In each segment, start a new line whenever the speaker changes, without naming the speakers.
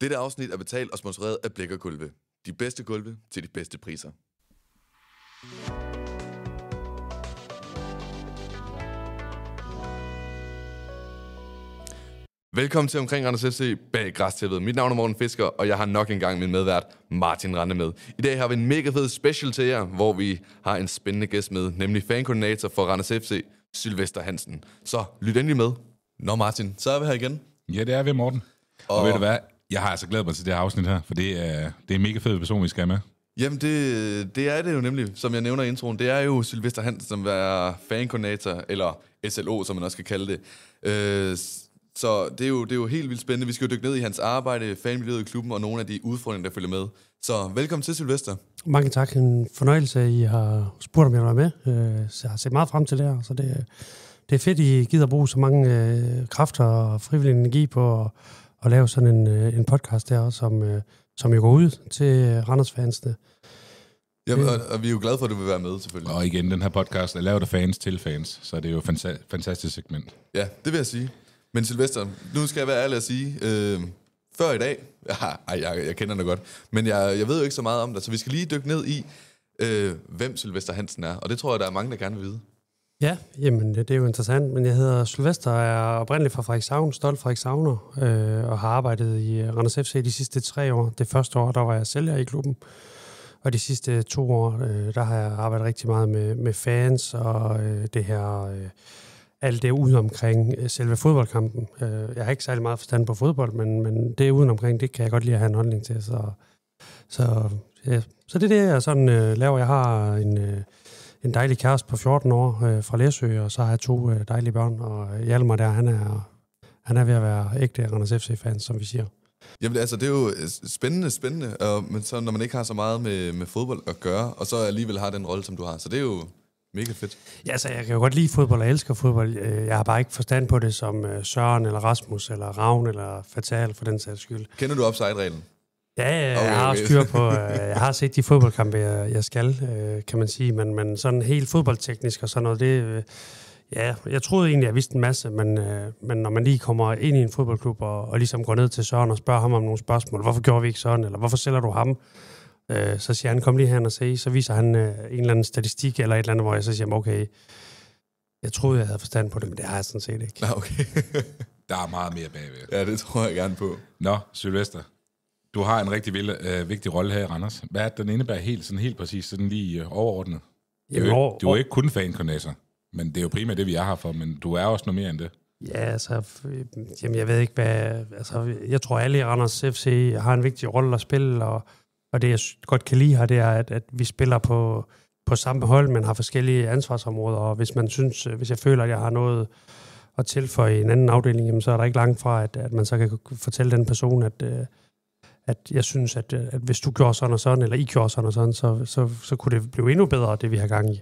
Dette afsnit er betalt og sponsoreret af Blæk & Gulve. De bedste gulve til de bedste priser. Velkommen til Omkring Randers FC bag græstæppet. Mit navn er Morten Fisker, og jeg har nok engang min medvært Martin Rande med. I dag har vi en mega fed special til jer, hvor vi har en spændende gæst med, nemlig fankoordinator for Randers FC, Sylvester Hansen. Så lyt endelig med. Nå Martin, så er vi her igen.
Ja, det er vi, Morten. Og ved du hvad? Jeg har altså glædet mig til det her afsnit her, for det er en mega fed person, vi skal med.
Jamen, det er det jo nemlig, som jeg nævner i introen. Det er jo Sylvester Hansen, som er fankoordinator, eller SLO, som man også kan kalde det. Så det er jo helt vildt spændende. Vi skal jo dykke ned i hans arbejde, fanmiljøet i klubben og nogle af de udfordringer, der følger med. Så velkommen til, Sylvester.
Mange tak. En fornøjelse, at I har spurgt, om jeg var med. Så jeg har set meget frem til det her. Så det er fedt, I gider bruge så mange kræfter og frivillig energi på at lave sådan en podcast der, som jo går ud til Randers-fansene.
Ja, og vi er jo glade for, at du vil være med, selvfølgelig.
Og igen, den her podcast er lavet af fans til fans, så det er jo et fantastisk segment.
Ja, det vil jeg sige. Men Sylvester, nu skal jeg være ærlig at sige, før i dag, jeg kender dig godt, men jeg ved jo ikke så meget om det, så vi skal lige dykke ned i, hvem Sylvester Hansen er, og det tror jeg, der er mange, der gerne vil vide.
Ja, jamen det er jo interessant, men jeg hedder Sylvester, og er oprindeligt fra Frederikshavn, stolt Frederikshavner, og har arbejdet i Randers FC de sidste 3 år. Det første år, der var jeg sælger i klubben, og de sidste 2 år, der har jeg arbejdet rigtig meget med fans og det her... alt det ude omkring selve fodboldkampen. Jeg har ikke særlig meget forstand på fodbold, men det ude omkring, det kan jeg godt lide at have en holdning til. Så det er det, jeg sådan laver. Jeg har en dejlig kæreste på 14 år fra Læsø, og så har jeg 2 dejlige børn, og Hjalmar der, han er ved at være ægte Randers FC-fans, som vi siger.
Jamen altså, det er jo spændende, men så når man ikke har så meget med fodbold at gøre, og så alligevel har den rolle, som du har, så det er jo mega fedt.
Ja, så jeg kan jo godt lide fodbold og elsker fodbold. Jeg har bare ikke forstand på det som Søren eller Rasmus eller Ravn eller Fatal for den sags skyld.
Kender du upside-reglen?
Ja, jeg har styr på. Jeg har set de fodboldkampe, jeg skal, kan man sige, men sådan helt fodboldteknisk og sådan noget, det... Ja, jeg troede egentlig, jeg vidste en masse, men når man lige kommer ind i en fodboldklub og ligesom går ned til Søren og spørger ham om nogle spørgsmål, hvorfor gjorde vi ikke sådan, eller hvorfor sælger du ham? Så siger han, kom lige her og se. Så viser han en eller anden statistik eller et eller andet, hvor jeg så siger, okay, jeg troede, jeg havde forstand på det, men det har jeg sådan set ikke.
Ja, okay.
Der er meget mere bagved.
Ja, det tror jeg gerne på.
Nå, Sylvester, du har en rigtig vigtig rolle her i Randers. Hvad er det, den indebærer helt præcis, sådan lige overordnet? Du er ikke kun fankoordinator, men det er jo primært det, vi er her for, men du er også noget mere end det. Ja,
altså, jamen, jeg ved ikke, hvad... Altså, jeg tror, alle i Randers FC har en vigtig rolle at spille, og det, jeg godt kan lide her, det er, at vi spiller på samme hold, men har forskellige ansvarsområder, og hvis jeg føler, at jeg har noget at tilføje i en anden afdeling, jamen, så er der ikke langt fra, at man så kan fortælle den person, at jeg synes, at hvis du gjorde sådan og sådan, eller I gjorde sådan og sådan, så kunne det blive endnu bedre, det vi har gang i.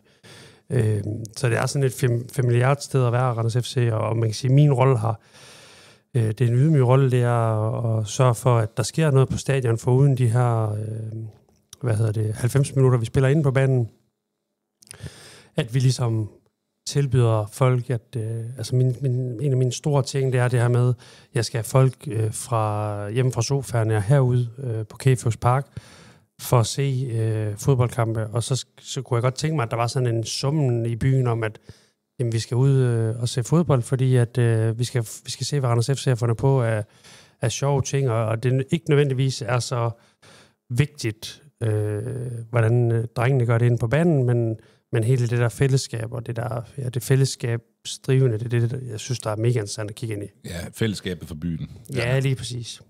Så det er sådan et familiært sted at være, Randers FC, og man kan sige, at min rolle har... Det er en ydmyg rolle, det er at sørge for, at der sker noget på stadion, for uden de her 90 minutter, vi spiller inde på banen. At vi ligesom tilbyder folk, at altså en af mine store ting, det er det her med, at jeg skal have folk hjemme fra sofaen og herude på Kæfjords Park, for at se fodboldkampe. Og så kunne jeg godt tænke mig, at der var sådan en summen i byen om, at jamen, vi skal ud og se fodbold, fordi at vi skal se, hvad Randers FC har fundet på af sjove ting, og det ikke nødvendigvis er så vigtigt, hvordan drengene gør det inde på banen, men hele det der fællesskab, og det fællesskabsdrivende, det er det, jeg synes, der er mega interessant at kigge ind i.
Ja, fællesskabet for byen.
Ja, lige præcis.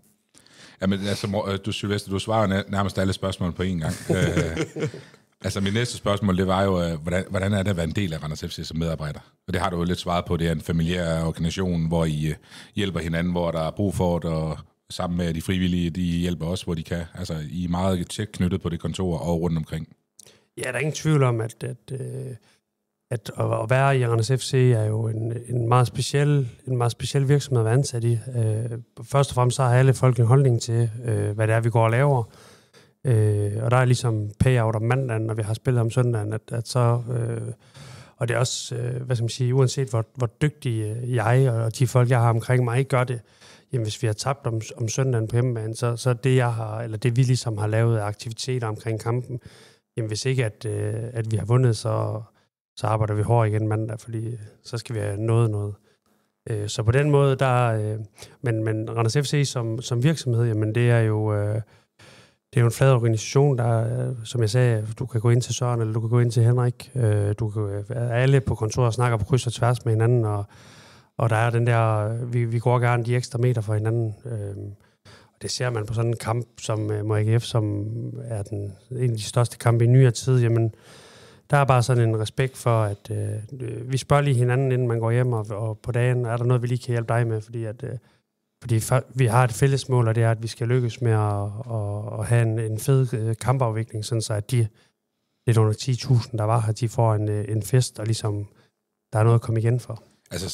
Jamen, altså, Sylvester, du svarer nærmest alle spørgsmål på én gang. Altså, mit næste spørgsmål, det var jo, hvordan er det at være en del af Randers FC som medarbejder? Og det har du jo lidt svaret på, det er en familiær organisation, hvor I hjælper hinanden, hvor der er brug for det, og sammen med de frivillige, de hjælper også, hvor de kan. Altså, I er meget tæt knyttet på det kontor og rundt omkring. Ja,
der er ingen tvivl om, at at være i Randers FC er jo en meget speciel virksomhed at være ansat i. Først og fremmest så har alle folk en holdning til, hvad det er, vi går og laver. Og der er ligesom payout om mandagen, når vi har spillet om søndagen, at så... og det er også, hvad skal man sige, uanset hvor dygtig jeg og de folk, jeg har omkring mig, ikke gør det, jamen hvis vi har tabt om søndagen på hjemmebane, så det vi ligesom har lavet af aktiviteter omkring kampen, jamen hvis ikke at vi har vundet, så arbejder vi hårdt igen mandag, fordi så skal vi have noget. Så på den måde, men Randers FC som virksomhed, jamen det er jo en flad organisation, der, som jeg sagde, du kan gå ind til Søren, eller du kan gå ind til Henrik, alle på kontoret snakker på kryds og tværs med hinanden, og der er den der, vi går gerne de ekstra meter for hinanden, og det ser man på sådan en kamp som mod AGF, som er en af de største kampe i nyere tid, jamen der er bare sådan en respekt for, at vi spørger lige hinanden, inden man går hjem, og på dagen er der noget, vi lige kan hjælpe dig med, fordi vi har et fælles mål, og det er, at vi skal lykkes med at have en fed kampafvikling, sådan så at de lidt under 10.000, der var her, de får en fest, og ligesom der er noget at komme igen for.
Altså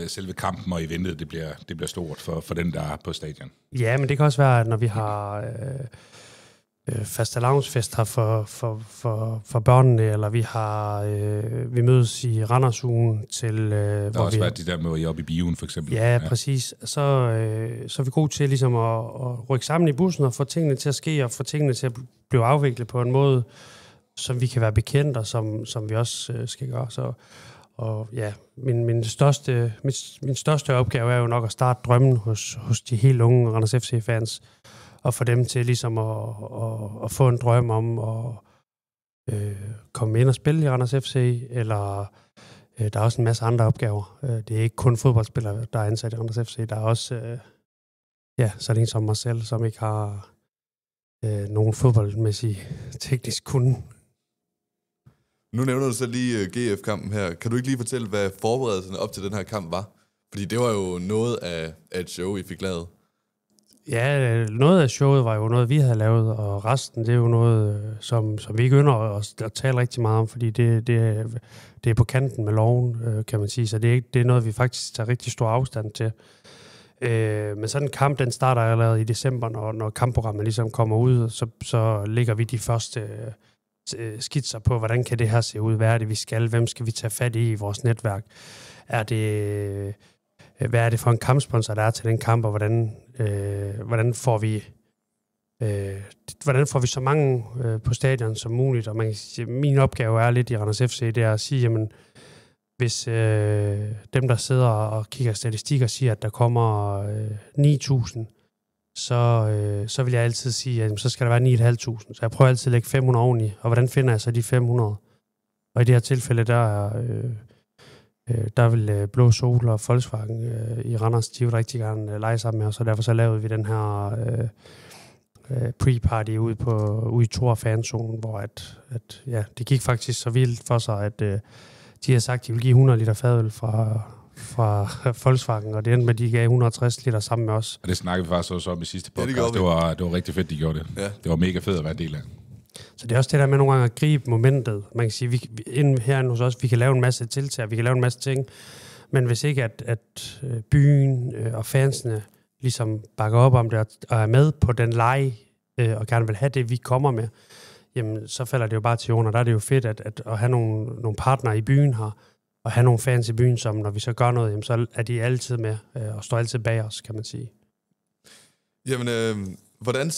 selve kampen og eventet, det bliver stort for den, der er på stadion.
Ja, men det kan også være, at når vi har fastelavnsfest her for børnene, eller vi mødes i Randersugen til...
der har også været de der med oppe i bioen, for eksempel.
Ja, præcis. Så er vi gode til ligesom at rykke sammen i bussen og få tingene til at ske, og få tingene til at blive afviklet på en måde, som vi kan være bekendt, og som vi også skal gøre. Så, og ja, min største opgave er jo nok at starte drømmen hos de helt unge Randers FC-fans, og få dem til ligesom at få en drøm om at komme ind og spille i Randers FC, eller der er også en masse andre opgaver. Det er ikke kun fodboldspillere, der er ansat i Randers FC. Der er også sådan en som mig selv, som ikke har nogen fodboldmæssig teknisk kunde.
Nu nævner du så lige GF-kampen her. Kan du ikke lige fortælle, hvad forberedelserne op til den her kamp var? Fordi det var jo noget af et show, I fik lavet.
Ja, noget af showet var jo noget, vi havde lavet, og resten, det er jo noget, som vi ikke ynder at tale rigtig meget om, fordi det er på kanten med loven, kan man sige, så det er noget, vi faktisk tager rigtig stor afstand til. Men sådan en kamp, den starter allerede i december, når kampprogrammet ligesom kommer ud, så lægger vi de første skitser på, hvordan kan det her se ud, hvad er det, vi skal, hvem skal vi tage fat i vores netværk, hvad er det for en kampsponsor, der er til den kamp, og hvordan får vi så mange på stadion som muligt, og man kan sige, min opgave er lidt i Randers FC, det er at sige, jamen, hvis dem, der sidder og kigger statistikker, siger, at der kommer 9.000, så vil jeg altid sige, at så skal der være 9.500. Så jeg prøver altid at lægge 500 oveni, og hvordan finder jeg så de 500? Og i det her tilfælde, der vil Blå Sol og Volkswagen i Randers, de vil rigtig gerne lege sammen med os, og derfor så lavede vi den her pre-party ude i Thor fanzonen, hvor det gik faktisk så vildt for sig, at de har sagt, at de vil give 100 liter fadøl fra Volkswagen, og det endte med, at de gav 160 liter sammen med os.
Og det snakkede vi faktisk også om i sidste podcast.
Ja,
det var rigtig fedt, de gjorde det. Ja. Det var mega fedt at være en del af.
Så det er også det der med nogle gange at gribe momentet. Man kan sige, inden herinde hos os, vi kan lave en masse tiltag, vi kan lave en masse ting, men hvis ikke at byen og fansene ligesom bakker op om det og er med på den lege og gerne vil have det, vi kommer med, jamen så falder det jo bare til jorden, og der er det jo fedt at have nogle partnere i byen her, og have nogle fans i byen, som når vi så gør noget, jamen, så er de altid med og står altid bag os, kan man sige.
Jamen, hvordan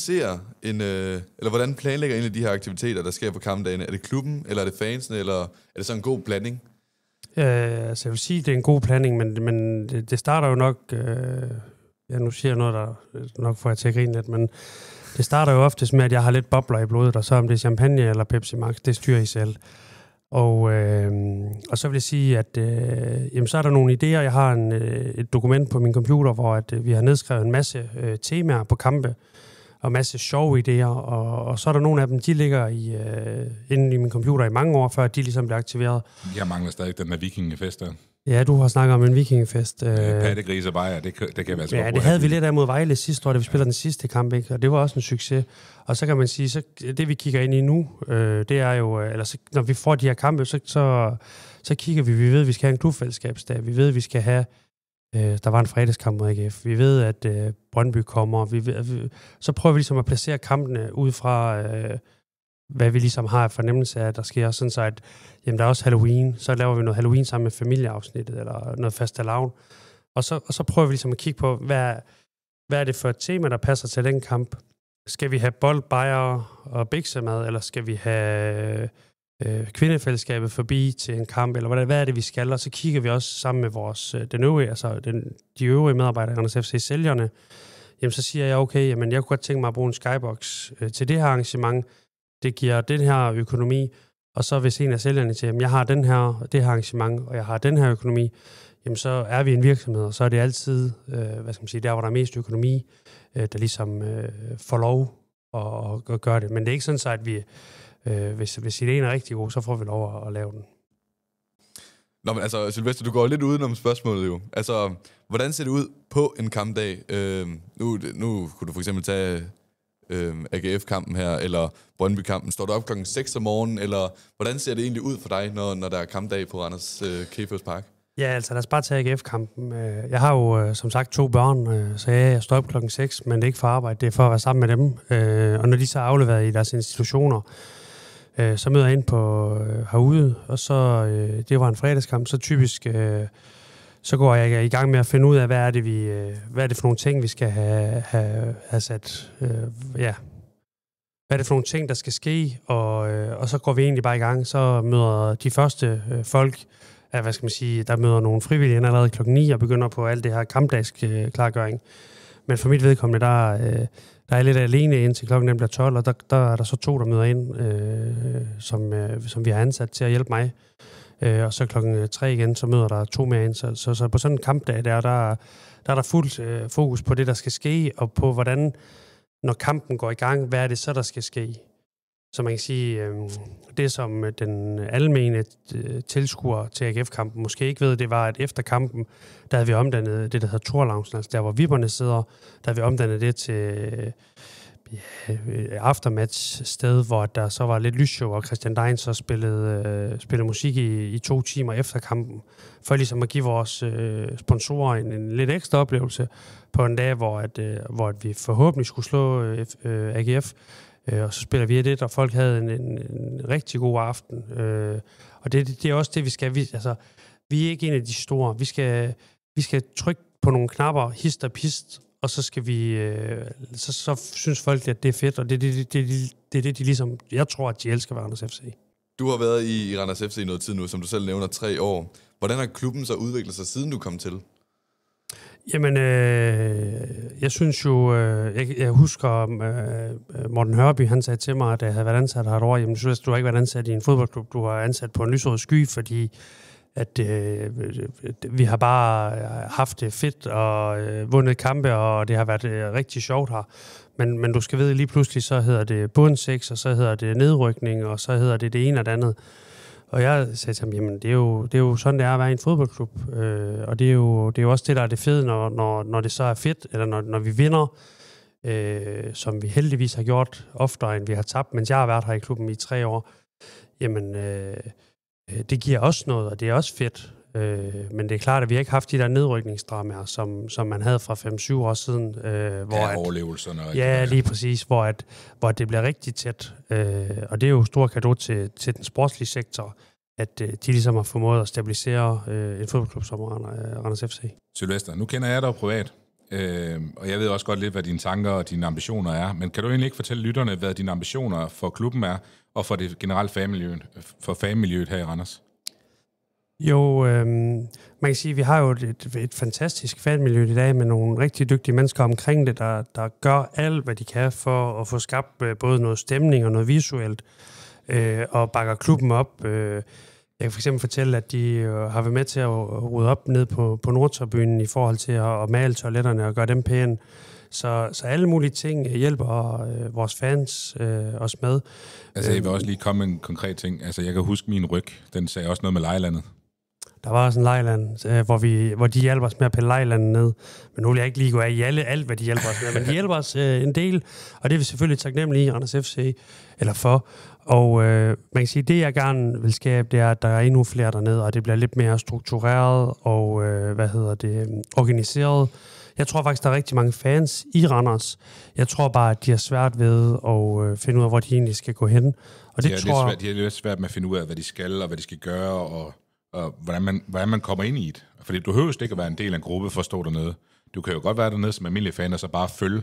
planlægger egentlig de her aktiviteter, der sker på kampdagene? Er det klubben, eller er det fansene, eller er det så en god blanding?
Altså jeg vil sige, det er en god blanding, men det starter jo nok... nu siger jeg noget, der nok får jeg til at grine lidt, men det starter jo oftest med, at jeg har lidt bobler i blodet, og så om det er champagne eller Pepsi Max, det styrer I selv. Og så vil jeg sige, at jamen, så er der nogle idéer. Jeg har et dokument på min computer, hvor at, vi har nedskrevet en masse temaer på kampe, og en masse sjove idéer, og så er der nogle af dem, de ligger inde i min computer i mange år, før de ligesom bliver aktiveret.
Jeg mangler stadig den der vikingefest der.
Ja, du har snakket om en vikingefest.
Pattegris og bajer, det kan vi altså
ja, det havde vi lidt af mod Vejle sidste år, da vi spillede den sidste kamp, ikke? Og det var også en succes. Og så kan man sige, så det vi kigger ind i nu, det er jo, når vi får de her kampe, så kigger vi ved, at vi skal have en klubfællesskabsdag, vi ved, at vi skal have, der var en fredagskamp mod AGF, vi ved, at Brøndby kommer, så prøver vi ligesom at placere kampene ud fra... hvad vi ligesom har af fornemmelse af, at der sker sådan så, at jamen, der er også Halloween, så laver vi noget Halloween sammen med familieafsnittet, eller noget fastelavn, og så prøver vi ligesom at kigge på, hvad hvad er det for et tema, der passer til den kamp? Skal vi have bold, bajer og biksemad, eller skal vi have kvindefællesskabet forbi til en kamp, eller hvad er det, vi skal? Og så kigger vi også sammen med vores, de øvrige medarbejdere, Randers FC, sælgerne. Jamen, så siger jeg, okay, jamen, jeg kunne godt tænke mig at bruge en skybox til det her arrangement. Det giver den her økonomi. Og så hvis en af sælgerne siger, jamen, jeg har det her arrangement, og jeg har den her økonomi, jamen, så er vi en virksomhed, og så er det altid, der hvor der er mest økonomi, der ligesom får lov at gøre det. Men det er ikke sådan så, at vi, hvis ideen er rigtig god, så får vi lov at lave den.
Nå, men altså, Sylvester, du går lidt udenom spørgsmålet jo. Altså, hvordan ser det ud på en kampdag? Nu kunne du for eksempel tage AGF-kampen her, eller Brøndby-kampen. Står du op klokken 6 om morgenen, eller hvordan ser det egentlig ud for dig, når der er kampdag på Randers Kæfers Park? Ja,
altså lad os bare tage AGF-kampen. Jeg har jo som sagt 2 børn, så jeg står op klokken 6, men det er ikke for arbejde, det er for at være sammen med dem. Og når de så er afleveret i deres institutioner, så møder jeg ind på herude, og så, det var en fredagskamp, så typisk, så går jeg i gang med at finde ud af, hvad er det for nogle ting, vi skal have sat, hvad er det for nogle ting, der skal ske, og så går vi egentlig bare i gang, så møder de første folk, der møder nogle frivillige allerede klokken 9 og begynder på alt det her kampdagsklargøring. Men for mit vedkommende, der er jeg lidt alene indtil klokken bliver 12, og der er der så 2, der møder ind, som vi har ansat til at hjælpe mig. Og så klokken 3 igen, så møder der 2 mere ind. Så på sådan en kampdag, der er der fuldt fokus på det, der skal ske, og på hvordan, når kampen går i gang, hvad er det så, der skal ske? Så man kan sige, det som den almene tilskuer til AGF-kampen måske ikke ved, det var, at efter kampen, der havde vi omdannet det, der hedder Torloungen, altså der, hvor vipperne sidder, der havde vi omdannet det til aftermatch-sted, hvor der så var lidt lysshow, og Christian Dein så spillede musik i 2 timer efter kampen, for ligesom at give vores sponsorer en lidt ekstra oplevelse på en dag, hvor vi forhåbentlig skulle slå AGF. Og så spiller vi det, og folk havde en rigtig god aften. Og det er også det, vi skal. Vi er ikke en af de store. Vi skal trykke på nogle knapper, hist og pist, og så skal vi... Så synes folk, at det er fedt, og det er det, de ligesom... Jeg tror, at de elsker ved Randers FC.
Du har været i Randers FC i noget tid nu, som du selv nævner, 3 år. Hvordan har klubben så udviklet sig, siden du kom til?
Jamen, jeg synes jo, jeg husker, Morten Hørby, han sagde til mig, at jeg havde været ansat her et år. Jamen, du har ikke været ansat i en fodboldklub, du har ansat på en lysrød sky, fordi at vi har bare haft det fedt og vundet kampe, og det har været rigtig sjovt her. Men du skal vide, lige pludselig så hedder det bundseks, og så hedder det nedrykning, og så hedder det ene og det andet. Og jeg sagde til ham, jamen det er jo sådan, det er at være i en fodboldklub. Og det er jo også det, der er det fede, når det så er fedt, eller når vi vinder, som vi heldigvis har gjort oftere, end vi har tabt, mens jeg har været her i klubben i 3 år. Jamen, det giver også noget, og det er også fedt. Men det er klart, at vi ikke haft de der nedrykningsdramaer, som man havde fra 5-7 år siden.
Hvor overlevelserne.
Ja, lige præcis, hvor det bliver rigtig tæt. Og det er jo stor cadeau til den sportslige sektor, at de ligesom har formået at stabilisere en fodboldklub som Randers FC.
Sylvester, nu kender jeg dig privat, og jeg ved også godt lidt, hvad dine tanker og dine ambitioner er. Men kan du egentlig ikke fortælle lytterne, hvad dine ambitioner for klubben er, og for det generelle fanmiljøet her i Randers?
Jo, man kan sige, at vi har jo et fantastisk fanmiljø i dag med nogle rigtig dygtige mennesker omkring det, der gør alt, hvad de kan for at få skabt både noget stemning og noget visuelt, og bakker klubben op. Jeg kan for eksempel fortælle, at de har været med til at rydde op ned på Nordtribunen i forhold til at male toiletterne og gøre dem pæne. Så alle mulige ting hjælper vores fans os med.
Altså, jeg vil også lige komme med en konkret ting. Altså, jeg kan huske min ryg. Den sagde også noget med Lejlandet.
Der var også en lejland, hvor de hjælper os med at pille lejlandet ned. Men nu vil jeg ikke lige gå af i alt, hvad de hjælper os med. Men de hjælper os en del, og det er vi selvfølgelig taknemmelige i Randers FC, eller for. Og man kan sige, det jeg gerne vil skabe, det er, at der er endnu flere dernede, og det bliver lidt mere struktureret og organiseret. Jeg tror faktisk, der er rigtig mange fans i Randers. Jeg tror bare, at de har svært ved at finde ud af, hvor de egentlig skal gå hen. Og det
de er lidt svært med at finde ud af, hvad de skal, og hvad de skal gøre, og hvordan man kommer ind i det. Fordi du behøver ikke at være en del af en gruppe for at stå dernede. du kan jo godt være dernede som almindelig fan, og så bare følge,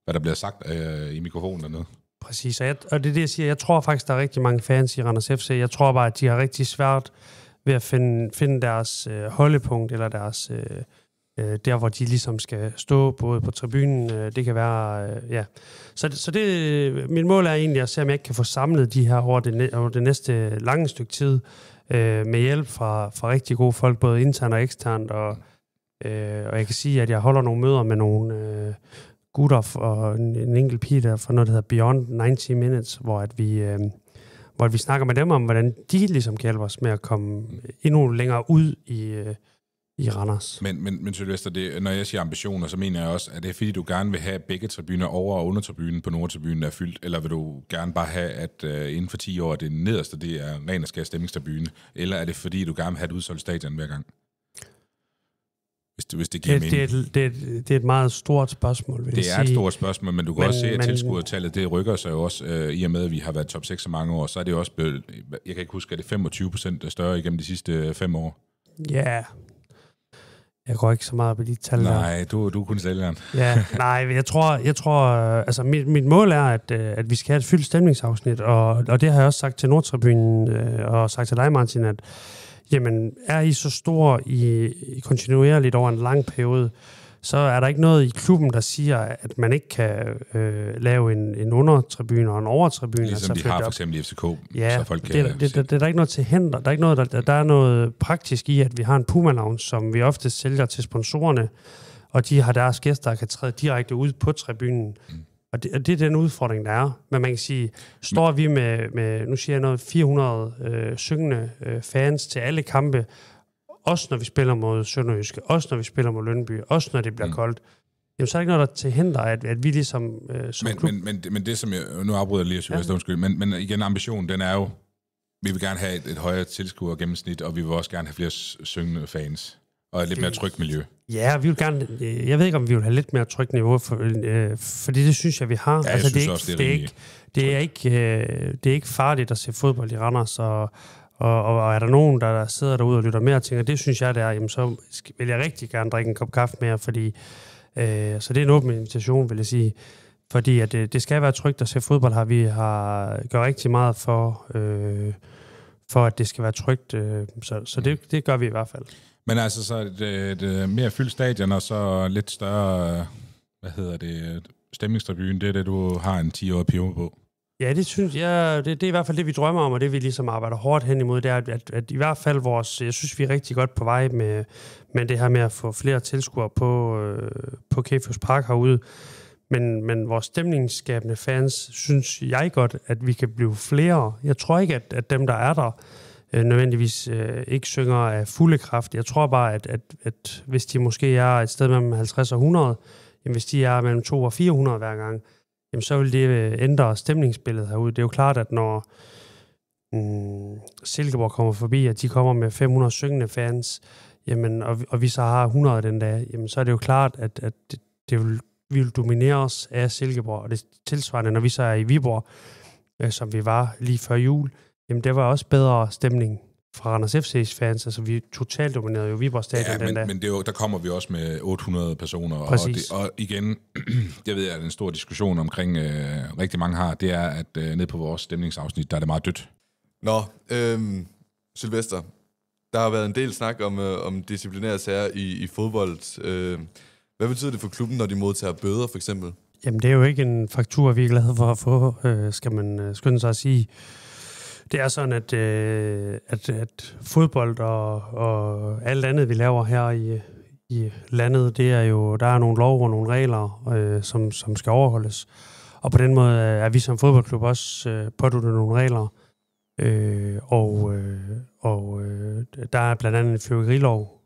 hvad der bliver sagt i mikrofonen dernede.
Præcis, og det er det, jeg siger. Jeg tror faktisk, der er rigtig mange fans i Randers FC. Jeg tror bare, at de har rigtig svært ved at finde deres holdepunkt, eller deres der, hvor de ligesom skal stå både på tribunen. Det kan være, ja. Så det, mit mål er egentlig at se, om jeg ikke kan få samlet de her over det næste lange stykke tid, med hjælp fra rigtig gode folk, både internt og eksternt, og jeg kan sige, at jeg holder nogle møder med nogle gutter og en enkelt pige der fra noget, der hedder Beyond 90 Minutes, hvor vi snakker med dem om, hvordan de ligesom kan hjælpe os med at komme endnu længere ud i Randers.
Men Sylvester, når jeg siger ambitioner, så mener jeg også, at det er fordi, du gerne vil have begge tribuner over- og undertribunen på nordtribunen er fyldt, eller vil du gerne bare have, at inden for 10 år, det nederste, det er ren og skær stemningstribune, eller er det fordi, du gerne vil have et udsolgt stadion hver gang? Hvis det giver mening.
Det er et meget stort spørgsmål, vil jeg sige.
Det er et stort spørgsmål, men du kan også se, at tilskuertallet, det rykker sig jo også, i og med, at vi har været top 6 så mange år, så er det jo også blevet, jeg kan ikke huske, at det er 25% større igennem de sidste 5 år.
Ja, jeg går ikke så meget på de tal.
Nej, du er kun sælgeren.
Ja, nej, jeg tror altså mit mål er, at vi skal have et fyldt stemningsafsnit, og det har jeg også sagt til Nordtribunen, og sagt til dig, Martin, at jamen, er I så stor i kontinuerligt over en lang periode, så er der ikke noget i klubben, der siger, at man ikke kan lave en undertribune og en overtribune.
Ligesom
altså,
de har for eksempel i FCK.
Ja,
så folk kan
det er der ikke noget til hinder. Der er ikke noget, der er noget praktisk i, at vi har en Puma Lounge, som vi ofte sælger til sponsorerne, og de har deres gæster, der kan træde direkte ud på tribunen. Og det er den udfordring, der er. Men man kan sige, står vi med nu siger jeg noget, 400 syngende fans til alle kampe, også når vi spiller mod Sønderjyske, også når vi spiller mod Lyngby, også når det bliver koldt, jamen så er der ikke noget, der til hinder, at vi ligesom som klub...
Men det, som jeg... Nu afbryder jeg lige, Sylvester, undskyld, men igen, ambitionen, den er jo, vi vil gerne have et højere tilskuer gennemsnit, og vi vil også gerne have flere syngende fans, og et lidt mere trygt miljø.
Ja, vi vil gerne... Jeg ved ikke, om vi vil have lidt mere trygt niveau, fordi det synes jeg, vi har.
Ja,
altså,
det
er ikke farligt at se fodbold i Randers, og er der nogen, der sidder derude og lytter mere og tænker, det synes jeg, det er, jamen så vil jeg rigtig gerne drikke en kop kaffe mere, fordi så det er en åben invitation, vil jeg sige. Fordi at det skal være trygt at se fodbold her. Vi har gjort rigtig meget for at det skal være trygt, så det gør vi i hvert fald.
Men altså, så et mere fyldt stadion, og så lidt større, stemningstribune, det er det, du har en 10-årig periode på.
Ja, det synes jeg, det er i hvert fald det, vi drømmer om, og det vi ligesom arbejder hårdt hen imod, det er, at i hvert fald jeg synes, vi er rigtig godt på vej med det her med at få flere tilskuere på Kæfjords Park herude. Men vores stemningsskabende fans, synes jeg godt, at vi kan blive flere. Jeg tror ikke, at dem, der er der, nødvendigvis ikke synger af fulde kraft. Jeg tror bare, at hvis de måske er et sted mellem 50 og 100, jamen hvis de er mellem 200 og 400 hver gang, jamen så vil det ændre stemningsbilledet herude. Det er jo klart, at når Silkeborg kommer forbi, og de kommer med 500 syngende fans, jamen, og vi så har 100 den dag, jamen så er det jo klart, at vi vil dominere os af Silkeborg. Og det tilsvarende, når vi så er i Viborg, som vi var lige før jul, jamen det var også bedre stemning fra Randers FC's fans. Altså vi totalt dominerede jo Viborg Stadion den dag.
Men det er jo, der kommer vi også med 800 personer. Og igen, jeg ved, at en stor diskussion omkring rigtig mange har, det er, at ned på vores stemningsafsnit, der er det meget dødt.
Nå, Sylvester, der har været en del snak om disciplinære sager i fodbold. Hvad betyder det for klubben, når de modtager bøder, for eksempel? Jamen, det er jo ikke en faktur, vi er glade for at få, skal man skynde sig at sige. Det er sådan, at fodbold og alt andet, vi laver her i landet, det er jo, der er nogle lov og nogle regler, som skal overholdes. Og på den måde er vi som fodboldklub også påduttet nogle regler. Der er blandt andet en fyrværkerilov,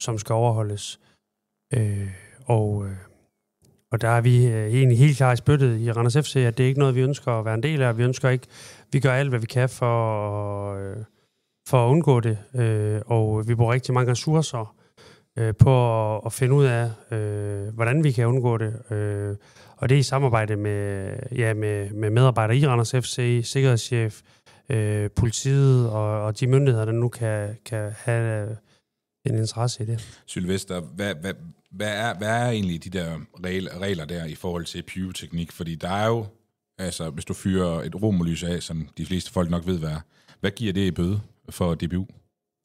som skal overholdes. Og der er vi egentlig helt klar i spyttet i Randers FC, at det er ikke noget, vi ønsker at være en del af. Vi gør alt, hvad vi kan for at undgå det, og vi bruger rigtig mange ressourcer på at finde ud af, hvordan vi kan undgå det. Og det er i samarbejde med medarbejdere i Randers FC, sikkerhedschef, politiet og de myndigheder, der nu kan have en interesse i det.
Sylvester, hvad er egentlig de der regler der i forhold til pyroteknik? Fordi der er jo, altså hvis du fyrer et romerlys af, som de fleste folk nok ved, hvad giver det i bøde for DBU?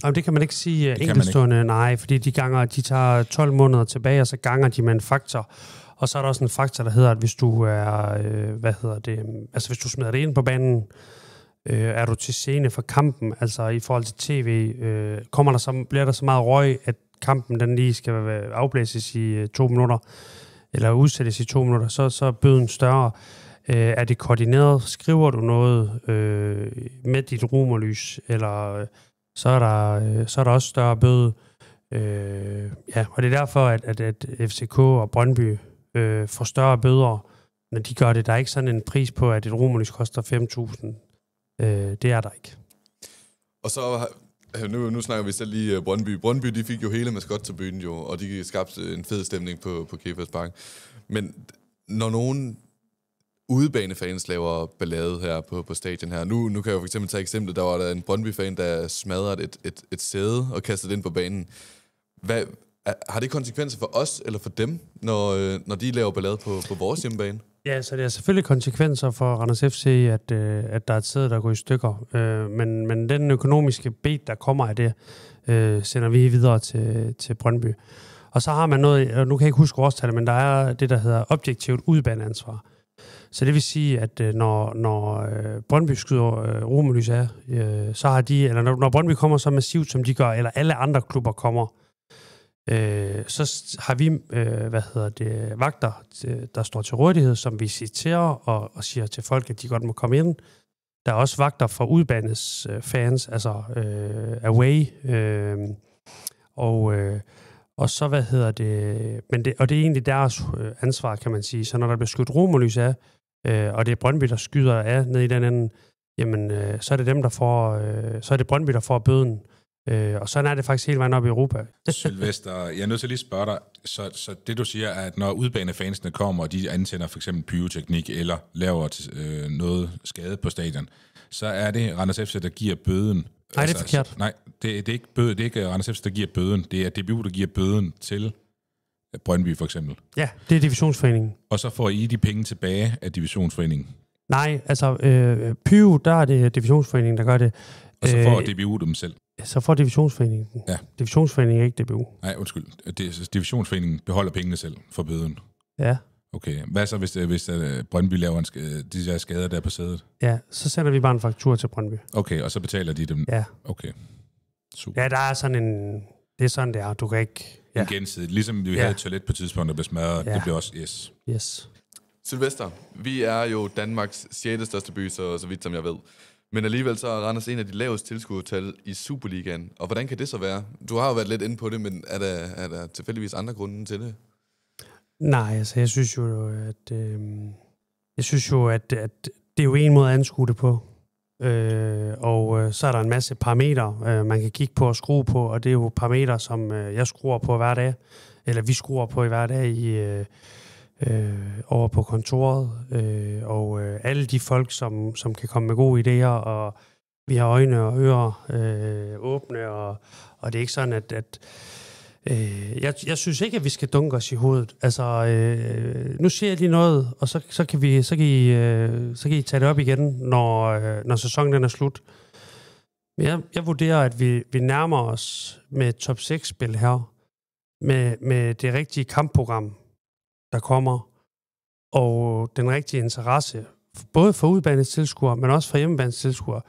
Jamen, det kan man ikke sige enkeltstående, nej, fordi de tager 12 måneder tilbage, og så ganger de med en faktor. Og så er der også en faktor, der hedder, at hvis du hvis du smider det ind på banen, er du til scene for kampen, altså i forhold til tv, bliver der så meget røg, at kampen den lige skal afblæses i 2 minutter, eller udsættes i 2 minutter, så er bøden større. Er det koordineret? Skriver du noget med dit romerlys, eller så er der også større bøde. Og det er derfor, at FCK og Brøndby får større bøder, når de gør det. Der er ikke sådan en pris på, at et romerlys koster 5.000. Det er der ikke.
Og så, nu snakker vi selv lige Brøndby. Brøndby, de fik jo hele maskottribunen jo, og de skabte en fed stemning på Kefas Park. Men når nogen udebanefans laver ballade her på stadion her. Nu kan jeg jo for eksempel tage eksemplet, der var der en Brøndby-fan, der smadrede et sæde og kastede det ind på banen. Har det konsekvenser for os eller for dem, når de laver ballade på vores hjemmebane?
Ja, så det er selvfølgelig konsekvenser for Randers FC, at der er et sæde, der går i stykker. Men den økonomiske bed, der kommer af det, sender vi videre til Brøndby. Og så har man noget, og nu kan jeg ikke huske årstallet, men der er det, der hedder objektivt udbaneansvar. Så det vil sige, at når Brøndby skyder romerlys af, så har de, eller når Brøndby kommer så massivt, som de gør, eller alle andre klubber kommer, så har vi vagter, der står til rådighed, som vi citerer og siger til folk, at de godt må komme ind. Der er også vagter for udbanes fans, altså away, og så og det er egentlig deres ansvar, kan man sige. Så når der bliver skudt romerlys af, og det er Brøndby, der skyder af ned i den ende, jamen så er det dem, så er det Brøndby, der får bøden. Og sådan er det faktisk hele vejen op i Europa.
Sylvester, jeg er nødt til at lige spørge dig, så det du siger er, at når udbanefansene kommer, og de antænder for eksempel pyroteknik, eller laver noget skade på stadion, så er det Randers FC, der giver bøden.
Nej, det er forkert.
Nej, det er ikke bøde, det er ikke Randers FC, der giver bøden. Det er DBU, der giver bøden til Brøndby for eksempel.
Ja, det er divisionsforeningen.
Og så får I de penge tilbage af divisionsforeningen?
Nej, altså Pyro, der er det divisionsforeningen, der gør det.
Og så får DBU dem selv?
Så får divisionsforeningen den.
Ja.
Divisionsforeningen er ikke DBU.
Nej, undskyld. Divisionsforeningen beholder pengene selv for bøden?
Ja.
Okay. Hvad så, hvis Brøndby laver de der skader der på sædet?
Ja, så sender vi bare en faktur til Brøndby.
Okay, og så betaler de dem?
Ja.
Okay. Super.
Ja, der er sådan en... Det er sådan, det er. Du kan ikke...
Ja. En gensidigt. Ligesom vi havde et toilet på et tidspunkt, der blev smadret. Ja. Det blev også...
Yes.
Sylvester, vi er jo Danmarks 6. største by, så vidt som jeg ved. Men alligevel så er Randers en af de laveste tilskuertal i Superligaen. Og hvordan kan det så være? Du har jo været lidt inde på det, men er der tilfældigvis andre grunde til det?
Nej, altså jeg synes jo, at det er jo en måde at anskue det på. Og så er der en masse parametre, man kan kigge på og skrue på, og det er jo parametre, som jeg skruer på hver dag, eller vi skruer på i hver dag over på kontoret, og alle de folk, som kan komme med gode idéer, og vi har øjne og ører åbne, og det er ikke sådan, at jeg synes ikke, at vi skal dunke os i hovedet. Altså, nu siger jeg lige noget, og så kan I tage det op igen, når sæsonen den er slut. Men jeg vurderer, at vi nærmer os med et top 6-spil her, med det rigtige kampprogram, der kommer, og den rigtige interesse, både for udbanes tilskuere, men også for hjemmebanes tilskuere,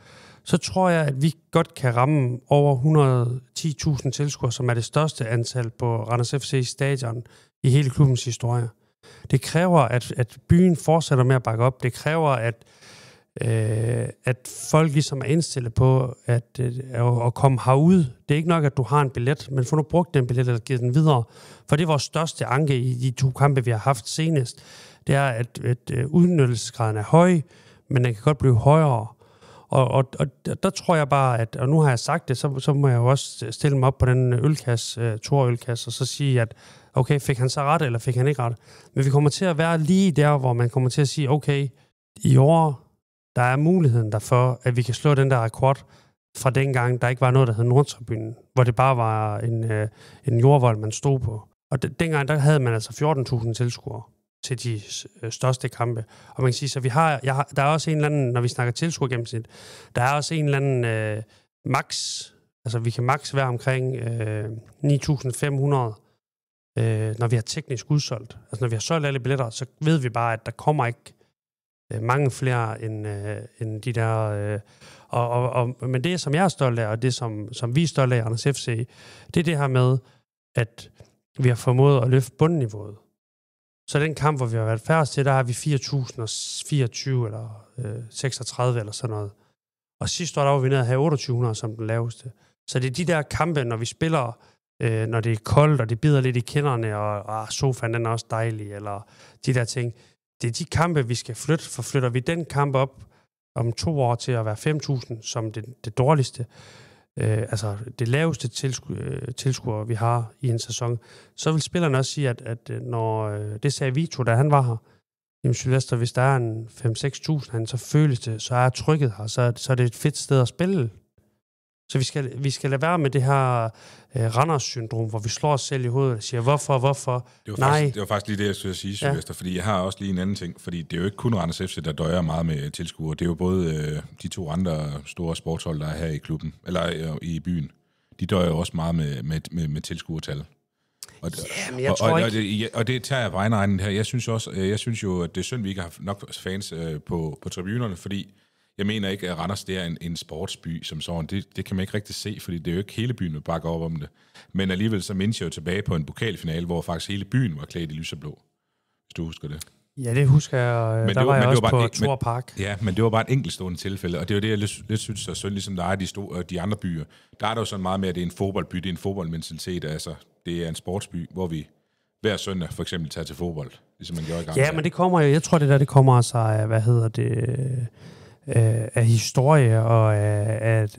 så tror jeg, at vi godt kan ramme over 110.000 tilskuere, som er det største antal på Randers FC stadion i hele klubbens historie. Det kræver, at byen fortsætter med at bakke op. Det kræver, at folk ligesom er indstillet på at komme herud. Det er ikke nok, at du har en billet, men få nu brugt den billet og givet den videre. For det er vores største anke i de 2 kampe, vi har haft senest. Det er, at udnyttelsesgraden er høj, men den kan godt blive højere. Og der tror jeg bare, og nu har jeg sagt det, så må jeg jo også stille mig op på den Thor-ølkasse, og så sige, at okay, fik han så ret, eller fik han ikke ret? Men vi kommer til at være lige der, hvor man kommer til at sige, okay, i år, der er muligheden derfor, at vi kan slå den der rekord fra dengang, der ikke var noget, der hed Nordtribunen, hvor det bare var en jordvold, man stod på. Og dengang, der havde man altså 14.000 tilskuere til de største kampe. Og man kan sige, så der er også en eller anden, når vi snakker tilskuergennemsnit, der er også en eller anden max, altså vi kan max være omkring 9.500, når vi har teknisk udsolgt. Altså når vi har solgt alle billetter, så ved vi bare, at der kommer ikke mange flere end de der... Men det, som jeg er stolt af, og det, som vi er stolt af i Randers FC, det er det her med, at vi har formået at løfte bundniveauet. Så den kamp, hvor vi har været færrest til, der har vi 4.024 eller 36 eller sådan noget. Og sidste år, der var vi nede at have 2.800 som den laveste. Så det er de der kampe, når vi spiller, når det er koldt, og det bider lidt i kinderne, og sofaen den er også dejlig, eller de der ting. Det er de kampe, vi skal flytte. For flytter vi den kamp op om 2 år til at være 5.000 som det dårligste, altså det laveste tilskuer, vi har i en sæson, så vil spillerne også sige, at når det sagde Vito, da han var her, jamen Sylvester, hvis der er en 5-6.000, så føles det, så er trykket her, så er det et fedt sted at spille. Så vi skal lade være med det her Randers-syndrom, hvor vi slår os selv i hovedet og siger, hvorfor?
Det var faktisk lige det, jeg skulle sige, Sylvester, fordi jeg har også lige en anden ting, fordi det er jo ikke kun Randers FC, der døjer meget med tilskuere. Det er jo både de 2 andre store sportshold, der er her i klubben, eller i byen. De døjer jo også meget med tilskuertal. Og det tager jeg på egen regning her. Jeg synes jo, at det er synd, vi ikke har nok fans på tribunerne, fordi jeg mener ikke, at Randers det er en sportsby som sådan. Det kan man ikke rigtig se, fordi det er jo ikke hele byen, der bakker op om det. Men alligevel så mindes jeg jo tilbage på en pokalfinale, hvor faktisk hele byen var klædt i lyseblå. Hvis du husker det.
Ja, det husker jeg. Men der var jeg også på Thor Park.
Ja, men det var bare et enkeltstående tilfælde, og det er jo det, jeg lidt synes er synd, ligesom der er de andre byer. Der er der jo sådan meget med, at det er en fodboldby, det er en fodboldmentalitet, altså det er en sportsby, hvor vi hver søndag for eksempel tager til fodbold, ligesom man gjorde i gang.
Ja, men det kommer jo, jeg tror det kommer altså af, af historie, og at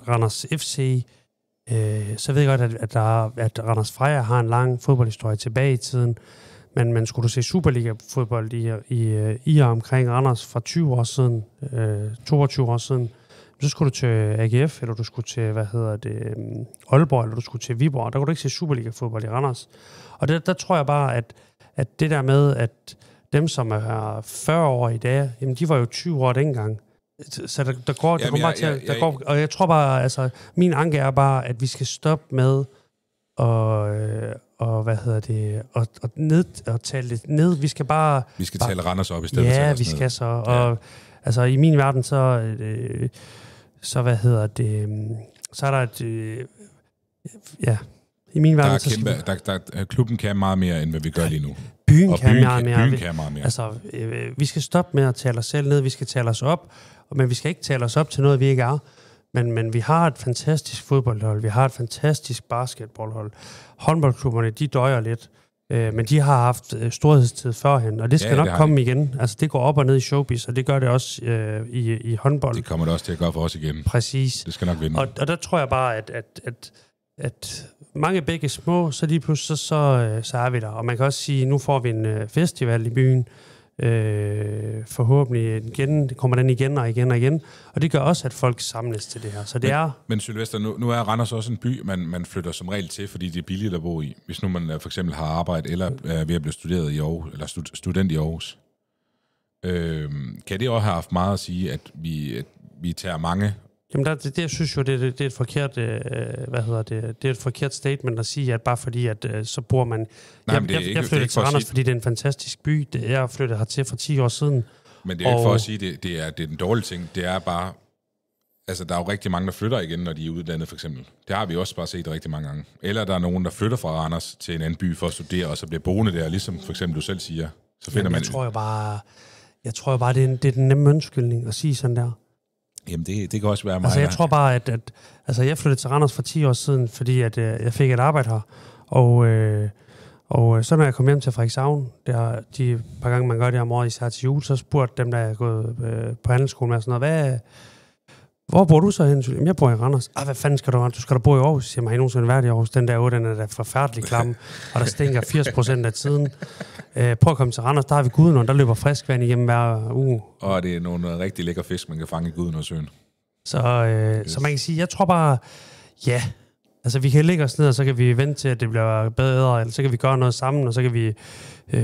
Randers FC, så ved jeg godt, at Randers Freja har en lang fodboldhistorie tilbage i tiden, men skulle du se Superliga-fodbold i og omkring Randers fra 20 år siden, 22 år siden, så skulle du til AGF, eller du skulle til, Aalborg, eller du skulle til Viborg, der kunne du ikke se Superliga-fodbold i Randers. Og der tror jeg bare, at det der med, at dem, som er 40 år i dag, jamen de var jo 20 år dengang. Så der går, og jeg tror bare, altså, min anke er bare, at vi skal stoppe med at tale det ned. Vi skal
tale Randers op i stedet.
Ja, vi skal så. Og altså i min verden, så er der et i min verden,
klubben kan meget mere, end hvad vi gør lige nu.
Byen kan meget mere.
Altså,
vi skal stoppe med at tale os selv ned, vi skal tale os op, men vi skal ikke tale os op til noget, vi ikke er. Men vi har et fantastisk fodboldhold, vi har et fantastisk basketballhold. Håndboldklubberne, de døjer lidt, men de har haft storhedstid førhen, og det skal nok komme igen. Altså, det går op og ned i showbiz, og det gør det også i håndbold.
Det kommer det også til at gøre for os igen.
Præcis.
Det skal nok vinde.
Og der tror jeg bare, at mange bække små, så lige pludselig så er vi der. Og man kan også sige, nu får vi en festival i byen. Forhåbentlig igen, kommer den igen og igen og igen. Og det gør også, at folk samles til det her. Så
men Sylvester, nu er Randers også en by, man flytter som regel til, fordi det er billigt at bo i. Hvis nu man for eksempel har arbejde, eller er ved at blive studeret i Aarhus, eller student i Aarhus. Kan det også have haft meget at sige, at vi tager mange...
Jamen, det jeg synes jo, det er et forkert, det er et forkert statement at sige, at bare fordi, at så bor man...
Nej,
jeg flyttede til Randers, fordi det er en fantastisk by. Jeg flyttede hertil for 10 år siden.
Men det er ikke for at sige, det er den dårlige ting. Det er bare... Altså, der er jo rigtig mange, der flytter igen, når de er uddannet, for eksempel. Det har vi også bare set rigtig mange gange. Eller der er nogen, der flytter fra Randers til en anden by for at studere, og så bliver boende der, ligesom for eksempel du selv siger. Så finder man...
Jeg tror bare, det er den nemme undskyldning at sige sådan der.
Jamen, det kan også være mig.
Altså, jeg tror bare, at jeg flyttede til Randers for 10 år siden, fordi at jeg fik et arbejde her. Og så når jeg kom hjem til Frederikshavn, de par gange, man gør det om året, især til jul, så spurgte dem, der er gået på handelsskolen og sådan noget, hvor bor du så hen? Jamen, jeg bor i Randers. Hvad fanden skal du? Du skal da bo i Aarhus. Jamen, har I nogensinde været i Aarhus? Den der den er da forfærdelig klam, og der stinker 80% af tiden. Prøv at komme til Randers, der har vi Gudenåen, der løber friskvand igennem hver uge.
Og det er nogle rigtig lækker fisk, man kan fange i Gudenåsøen.
Så man kan sige, jeg tror bare, ja, Altså, vi kan lægge os ned, og så kan vi vente til, at det bliver bedre, eller så kan vi gøre noget sammen, og så kan vi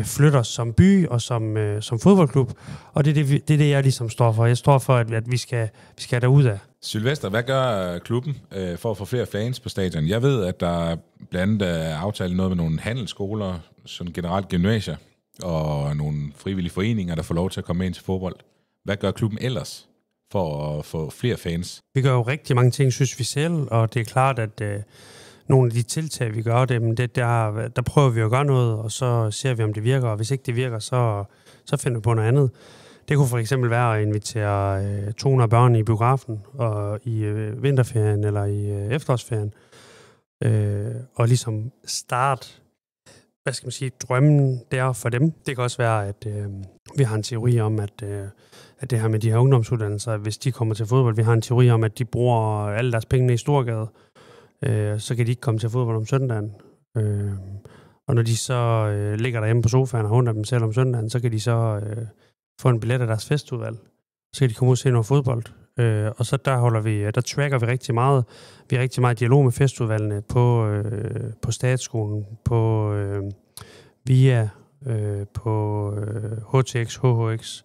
flytte os som by og som fodboldklub. Og det er det, jeg ligesom står for. Jeg står for, at vi skal derudad.
Sylvester, hvad gør klubben for at få flere fans på stadion? Jeg ved, at der blandt andet er aftalt noget med nogle handelsskoler, sådan generelt gymnasier, og nogle frivillige foreninger, der får lov til at komme ind til fodbold. Hvad gør klubben ellers for at få flere fans?
Vi gør jo rigtig mange ting, synes vi selv, og det er klart, at nogle af de tiltag, vi gør, der prøver vi at gøre noget, og så ser vi, om det virker, og hvis ikke det virker, så finder vi på noget andet. Det kunne for eksempel være at invitere 200 børn i biografen, og i vinterferien eller i efterårsferien, og ligesom starte, drømmen der for dem. Det kan også være, at vi har en teori om, at det her med de her ungdomsuddannelser, hvis de kommer til fodbold, vi har en teori om, at de bruger alle deres penge i Storgade, så kan de ikke komme til fodbold om søndagen. Og når de så ligger derhjemme på sofaen og hunder dem selv om søndagen, så kan de så få en billet af deres festudvalg. Så kan de komme ud og se noget fodbold. Og så der tracker vi rigtig meget. Vi har rigtig meget dialog med festudvalgene på Statsskolen, på VIA, på HTX, HHX.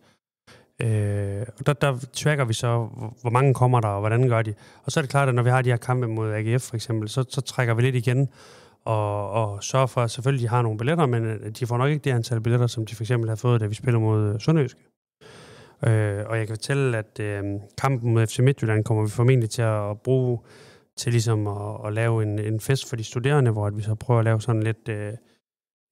Og der tracker vi så, hvor mange kommer der, og hvordan gør de. Og så er det klart, at når vi har de her kampe mod AGF for eksempel, så trækker vi lidt igen og sørger for, at selvfølgelig de har nogle billetter, men de får nok ikke det antal billetter, som de for eksempel har fået, da vi spiller mod Sønderjyske. Og jeg kan fortælle, at kampen mod FC Midtjylland kommer vi formentlig til at bruge til ligesom at lave en fest for de studerende, hvor vi så prøver at lave sådan lidt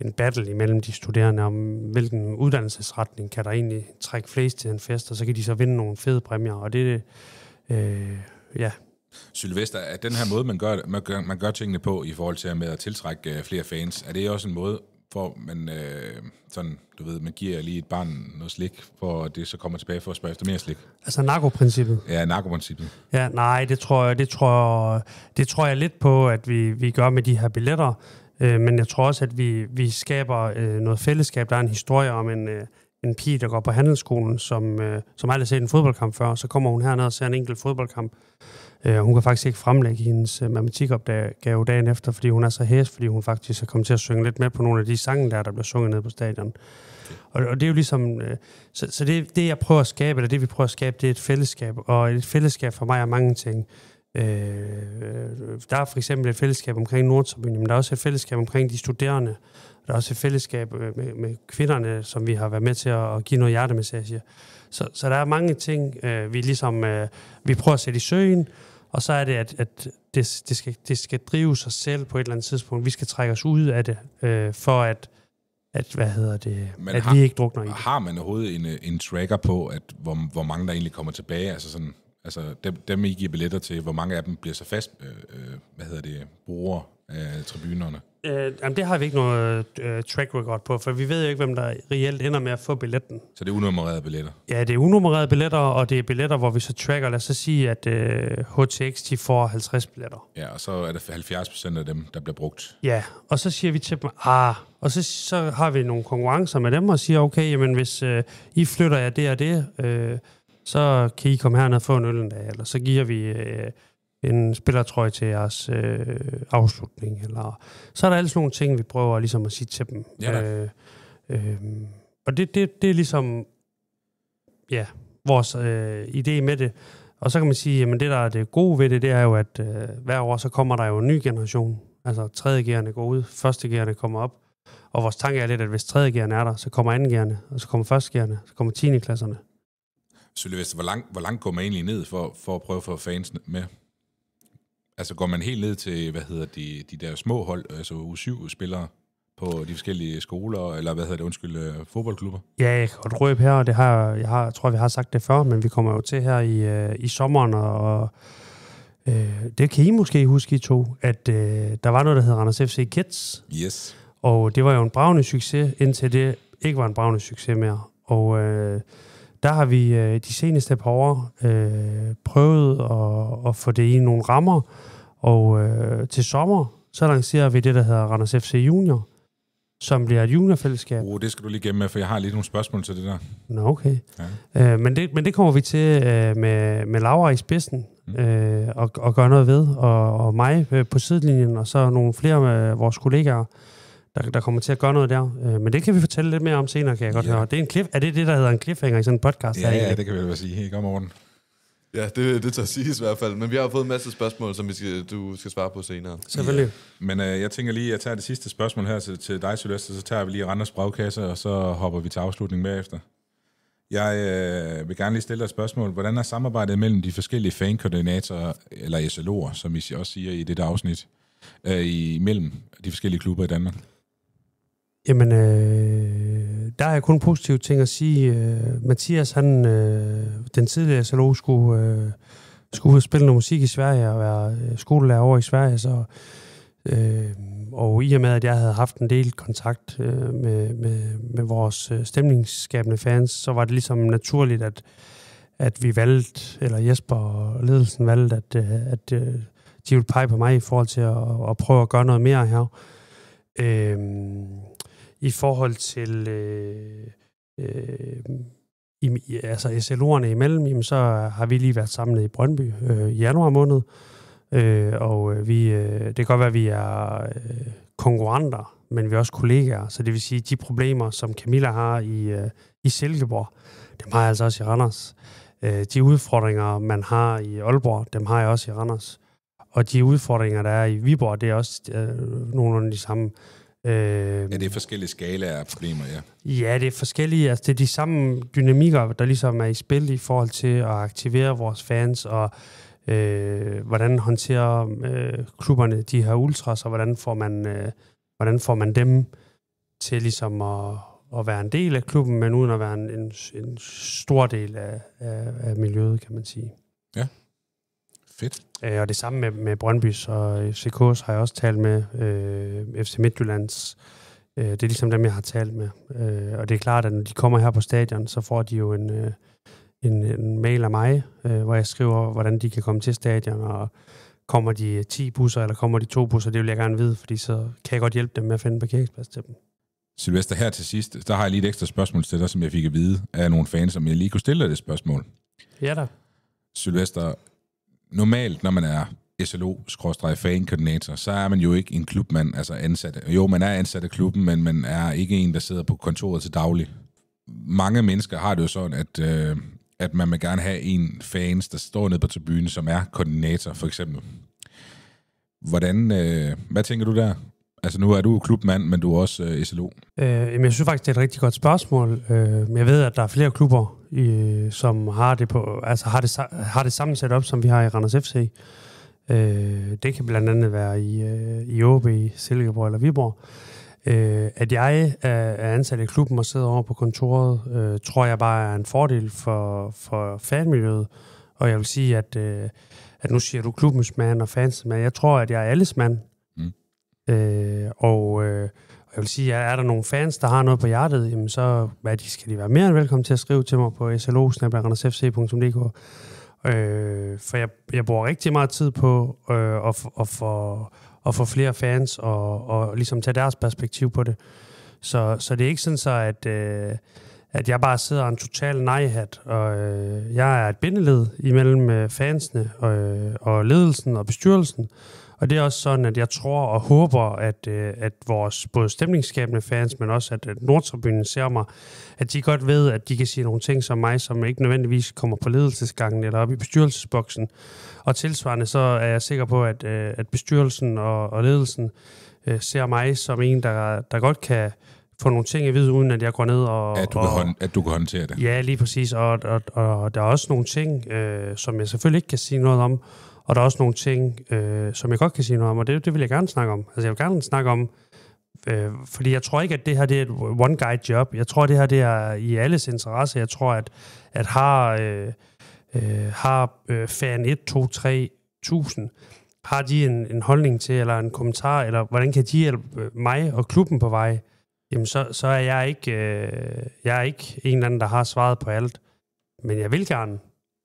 en battle imellem de studerende om, hvilken uddannelsesretning kan der egentlig trække flest til en fest, og så kan de så vinde nogle fede præmier, og det ja.
Sylvester, er den her måde, man gør tingene på i forhold til med at tiltrække flere fans, er det også en måde, hvor man sådan, du ved, man giver lige et barn noget slik, for at det så kommer tilbage for at spørge efter mere slik?
Altså narkoprincippet?
Ja, narkoprincippet.
Ja, nej, det tror jeg lidt på, at vi gør med de her billetter, men jeg tror også, at vi skaber noget fællesskab. Der er en historie om en pige, der går på handelsskolen, som aldrig har set en fodboldkamp før. Så kommer hun herned og ser en enkelt fodboldkamp. Hun kan faktisk ikke fremlægge hendes matematikopgave dagen efter, fordi hun er så hæs, fordi hun faktisk er kommet til at synge lidt med på nogle af de sange, der bliver sunget nede på stadion. Okay. Og det er jo ligesom... Så det, jeg prøver at skabe, eller det, vi prøver at skabe, det er et fællesskab. Og et fællesskab for mig er mange ting. Der er for eksempel et fællesskab omkring Nordtribunen, men der er også et fællesskab omkring de studerende. Der er også et fællesskab med kvinderne, som vi har været med til at give noget hjertemassage. Så der er mange ting, vi prøver at sætte i søen, og så er det, at det skal drive sig selv på et eller andet tidspunkt. Vi skal trække os ud af det, for at vi ikke drukner i det.
Har man overhovedet en tracker på, at hvor mange der egentlig kommer tilbage? Altså dem I giver billetter til, hvor mange af dem bliver så fast, brugere af tribunerne?
Jamen, det har vi ikke noget track record på, for vi ved jo ikke, hvem der reelt ender med at få billetten.
Så det er unummererede billetter?
Ja, det er unummererede billetter, og det er billetter, hvor vi så tracker. Lad os så sige, at HTX de får 50 billetter.
Ja, og så er det 70% af dem, der bliver brugt.
Ja, og så siger vi til dem, og så har vi nogle konkurrencer med dem, og siger, okay, jamen hvis I flytter jer det og det, så kan I komme herned og få en øl en dag, eller så giver vi en spillertrøje til jeres afslutning. Eller så er der altså nogle ting, vi prøver ligesom at sige til dem.
Ja,
og det er ligesom vores idé med det. Og så kan man sige, jamen det der er det gode ved det, det er jo, at hver år så kommer der jo en ny generation. Altså 3. G'erne går ud, 1. G'erne kommer op. Og vores tanke er lidt, at hvis 3. G'erne er der, så kommer 2. G'erne, og så kommer 1. G'erne, så kommer 10. klasserne.
Sylvester, hvor langt går man egentlig ned for at prøve at få fans med? Altså går man helt ned til, de der små hold, altså U7-spillere på de forskellige skoler, eller fodboldklubber? Ja,
jeg kan godt røbe her, og jeg tror, vi har sagt det før, men vi kommer jo til her i sommeren, og det kan I måske huske, I to, at der var noget, der hed Randers FC Kids.
Yes.
Og det var jo en bragende succes, indtil det ikke var en bragende succes mere. Og der har vi de seneste par år prøvet at få det i nogle rammer, og til sommer, så lancerer vi det, der hedder Randers FC Junior, som bliver et juniorfællesskab.
Det skal du lige gemme med, for jeg har lige nogle spørgsmål til det der.
Nå, okay. Ja. Men det kommer vi til med Laura i spidsen, og gøre noget ved, og mig på sidelinjen, og så nogle flere af vores kollegaer, der kommer til at gøre noget der. Men det kan vi fortælle lidt mere om senere, kan jeg godt høre. Det er det, der hedder en cliffhanger i sådan en podcast?
Ja, det kan vi vel sige. Ikke om morgen.
Ja, det tør siges i hvert fald. Men vi har fået en masse spørgsmål, som du skal svare på senere.
Selvfølgelig.
Ja. Men jeg tænker lige, at jeg tager det sidste spørgsmål her til dig, Sylvester, så tager vi lige Randers brevkasse, og så hopper vi til afslutningen bagefter. Jeg vil gerne lige stille dig et spørgsmål. Hvordan er samarbejdet mellem de forskellige fankoordinatorer, eller SLO'er, som I også siger i dette afsnit, imellem de forskellige klubber i Danmark?
Jamen, der er kun positive ting at sige. Mathias, han, den tidligere SLO, skulle spille noget musik i Sverige og være skolelærer over i Sverige. Så, og i og med, at jeg havde haft en del kontakt med vores stemningsskabende fans, så var det ligesom naturligt, at vi valgte, eller Jesper og ledelsen valgte, at de ville pege på mig i forhold til at prøve at gøre noget mere her. I forhold til altså SLO'erne imellem, så har vi lige været samlet i Brøndby i januar måned, og det kan godt være, at vi er konkurrenter, men vi er også kollegaer, så det vil sige, de problemer, som Camilla har i Silkeborg, dem har jeg altså også i Randers. De udfordringer, man har i Aalborg, dem har jeg også i Randers. Og de udfordringer, der er i Viborg, det er også nogenlunde de samme.
Det er forskellige skalaer af problemer, ja.
Ja, det er forskellige. Altså, det er de samme dynamikker, der ligesom er i spil i forhold til at aktivere vores fans, og hvordan håndterer klubberne de her ultras, og hvordan får man dem til ligesom at være en del af klubben, men uden at være en stor del af miljøet, kan man sige.
Ja, fedt.
Og det samme med Brøndbys og FCK's har jeg også talt med. FC Midtjyllands, det er ligesom dem, jeg har talt med. Og det er klart, at når de kommer her på stadion, så får de jo en mail af mig, hvor jeg skriver, hvordan de kan komme til stadion, og kommer de 10 busser, eller kommer de 2 busser, det vil jeg gerne vide, fordi så kan jeg godt hjælpe dem med at finde en parkeringsplads til dem.
Sylvester, her til sidst, der har jeg lige et ekstra spørgsmål til dig, som jeg fik at vide af nogle fans, som jeg lige kunne stille dig det spørgsmål.
Ja da.
Sylvester, normalt, når man er SLO/fan-koordinator, så er man jo ikke en klubmand, altså ansat. Jo, man er ansat af klubben, men man er ikke en, der sidder på kontoret til daglig. Mange mennesker har det jo sådan, at man vil gerne have en fans, der står nede på tribunen, som er koordinator, for eksempel. Hvad tænker du der? Altså, nu er du klubmand, men du er også SLO.
Jeg synes faktisk, det er et rigtig godt spørgsmål. Jeg ved, at der er flere klubber, som har det har det samme setup, som vi har i Randers FC. Det kan blandt andet være i OB, Silkeborg eller Viborg. At jeg er ansat i klubben og sidder over på kontoret, tror jeg bare er en fordel for fanmiljøet. Og jeg vil sige, at nu siger du klubbens mand og fans, men jeg tror, at jeg er alles mand. Og jeg vil sige, at er der nogle fans, der har noget på hjertet, jamen så skal de være mere end velkommen til at skrive til mig på slo@randersfc.dk. For jeg bruger rigtig meget tid på at få flere fans og ligesom tage deres perspektiv på det. Så det er ikke sådan så, at jeg bare sidder en total nej-hat, og jeg er et bindeled imellem fansene og ledelsen og bestyrelsen. Og det er også sådan, at jeg tror og håber, at vores både stemningsskabende fans, men også at Nordtribunen ser mig, at de godt ved, at de kan sige nogle ting som mig, som ikke nødvendigvis kommer på ledelsesgangen eller op i bestyrelsesboksen. Og tilsvarende så er jeg sikker på, at bestyrelsen og ledelsen ser mig som en, der godt kan få nogle ting at vide, uden at jeg går ned og...
At du kan håndtere det.
Ja, lige præcis. Og der er også nogle ting, som jeg selvfølgelig ikke kan sige noget om, og der er også nogle ting, som jeg godt kan sige noget om, og det vil jeg gerne snakke om. Altså, jeg vil gerne snakke om, fordi jeg tror ikke, at det her det er et one-guy-job. Jeg tror, det her det er i alles interesse. Jeg tror, at har fan 1, 2, 3, 1000, har de en holdning til, eller en kommentar, eller hvordan kan de hjælpe mig og klubben på vej, jamen så er jeg ikke en eller anden, der har svaret på alt. Men jeg vil gerne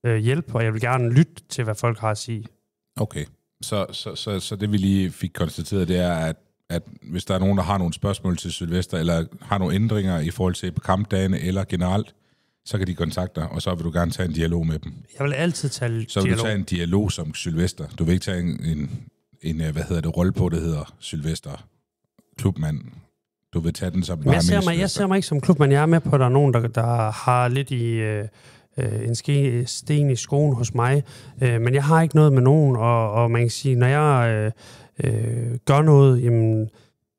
hjælpe, og jeg vil gerne lytte til, hvad folk har at sige.
Okay, så det vi lige fik konstateret, det er, at hvis der er nogen, der har nogle spørgsmål til Sylvester, eller har nogle ændringer i forhold til på kampdagene, eller generelt, så kan de kontakte dig, og så vil du gerne tage en dialog med dem.
Jeg vil altid tage dialog.
Så vil du tage en dialog som Sylvester. Du vil ikke tage en rolle på, det hedder Sylvester klubmand. Du vil tage den som bare
jeg ser mig ikke som klubmand. Jeg er med på, at der er nogen, der har lidt i en sten i skoen hos mig. Men jeg har ikke noget med nogen, og man kan sige, når jeg gør noget, jamen,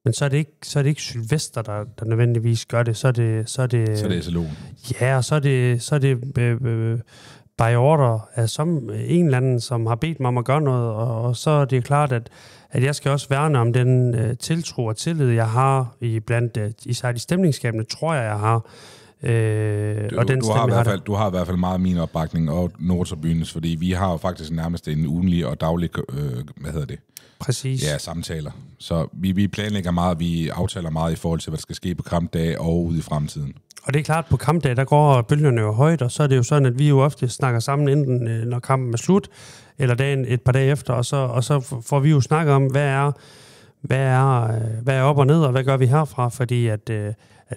men så er det ikke Sylvester, der nødvendigvis gør det. Så er det
SLO'en.
Ja, og så er det by order af en eller anden, som har bedt mig om at gøre noget, og så er det klart, at jeg skal også værne om den tiltro og tillid, jeg har især de stemningsskabende, tror jeg har.
Du har i hvert fald meget min opbakning og Nordtribunens, fordi vi har jo faktisk nærmest en ugenlig og daglig,
Præcis.
Ja, samtaler. Så vi planlægger meget, vi aftaler meget i forhold til, hvad der skal ske på kampdage og ude i fremtiden.
Og det er klart, på kampdag, der går bølgerne jo højt, og så er det jo sådan, at vi jo ofte snakker sammen, enten når kampen er slut, eller dagen et par dage efter, og så får vi jo snakket om, hvad er op og ned, og hvad gør vi herfra, fordi at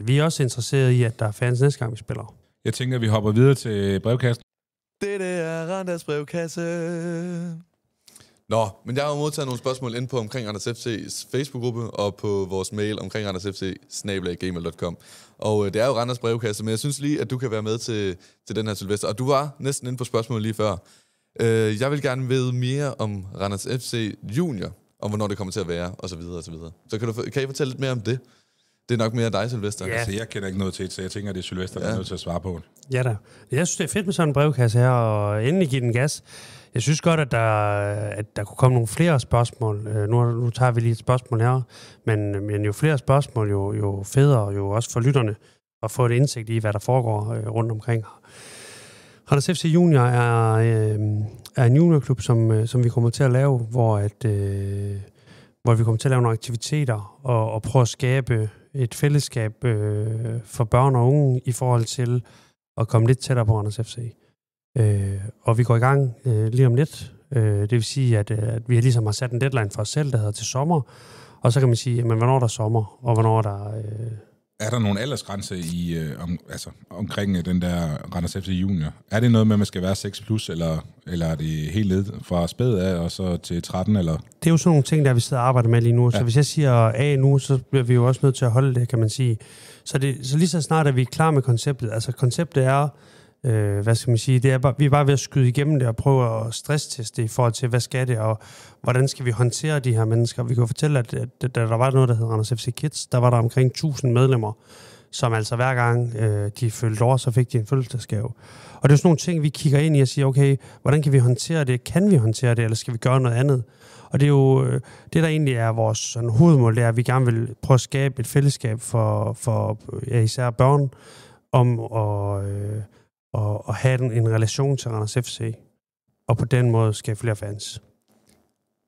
vi er også interesserede i, at der er fans næste gang, vi spiller.
Jeg tænker, at vi hopper videre til brevkassen.
Det er Randers brevkasse. Nå, men jeg har jo modtaget nogle spørgsmål inde på omkring Randers FC's Facebook-gruppe og på vores mail omkring randersfc@gmail.com. Og det er jo Randers brevkasse, men jeg synes lige, at du kan være med til den her, Sylvester. Og du var næsten inde på spørgsmålet lige før. Jeg vil gerne vide mere om Randers FC Junior, om hvornår det kommer til at være, og så videre, og så videre. Så kan I fortælle lidt mere om det? Det er nok mere dig, Sylvester.
Ja. Altså, jeg kender ikke noget til det, så jeg tænker, at det er Sylvester, der er nødt til at svare på det.
Ja da. Jeg synes, det er fedt med sådan en brevkasse her, og endelig give den gas. Jeg synes godt, at der kunne komme nogle flere spørgsmål. Nu tager vi lige et spørgsmål her, men jo flere spørgsmål, jo federe, jo også for lytterne, at få et indsigt i, hvad der foregår rundt omkring. Randers FC Junior er en juniorklub, som vi kommer til at lave, hvor vi kommer til at lave nogle aktiviteter og prøve at skabe et fællesskab for børn og unge i forhold til at komme lidt tættere på Randers FC. Og vi går i gang lige om lidt. Det vil sige, at vi ligesom har sat en deadline for os selv, der hedder til sommer. Og så kan man sige, men hvornår er der sommer, og hvornår er der...
Er der nogen aldersgrænse omkring den der Randers FC Junior? Er det noget med, at man skal være 6+, eller er det helt ned fra spæd af og så til 13? Eller?
Det er jo sådan nogle ting, der vi sidder og arbejder med lige nu. Ja. Så hvis jeg siger A nu, så bliver vi jo også nødt til at holde det, kan man sige. Så lige så snart er vi klar med konceptet. Altså konceptet er, hvad skal man sige, vi er bare ved at skyde igennem det og prøve at stressteste i forhold til, hvad skal det, og hvordan skal vi håndtere de her mennesker. Vi kan fortælle, at der var noget, der hedder Randers FC Kids. Der var der omkring 1000 medlemmer, som altså hver gang de fyldte år, så fik de en fødselsdagsgave. Og det er sådan nogle ting, vi kigger ind i og siger, okay, hvordan kan vi håndtere det? Kan vi håndtere det, eller skal vi gøre noget andet? Og det er jo det, der egentlig er vores sådan, hovedmål, det er, at vi gerne vil prøve at skabe et fællesskab for især børn, om at have en relation til Randers FC, og på den måde skabe flere fans.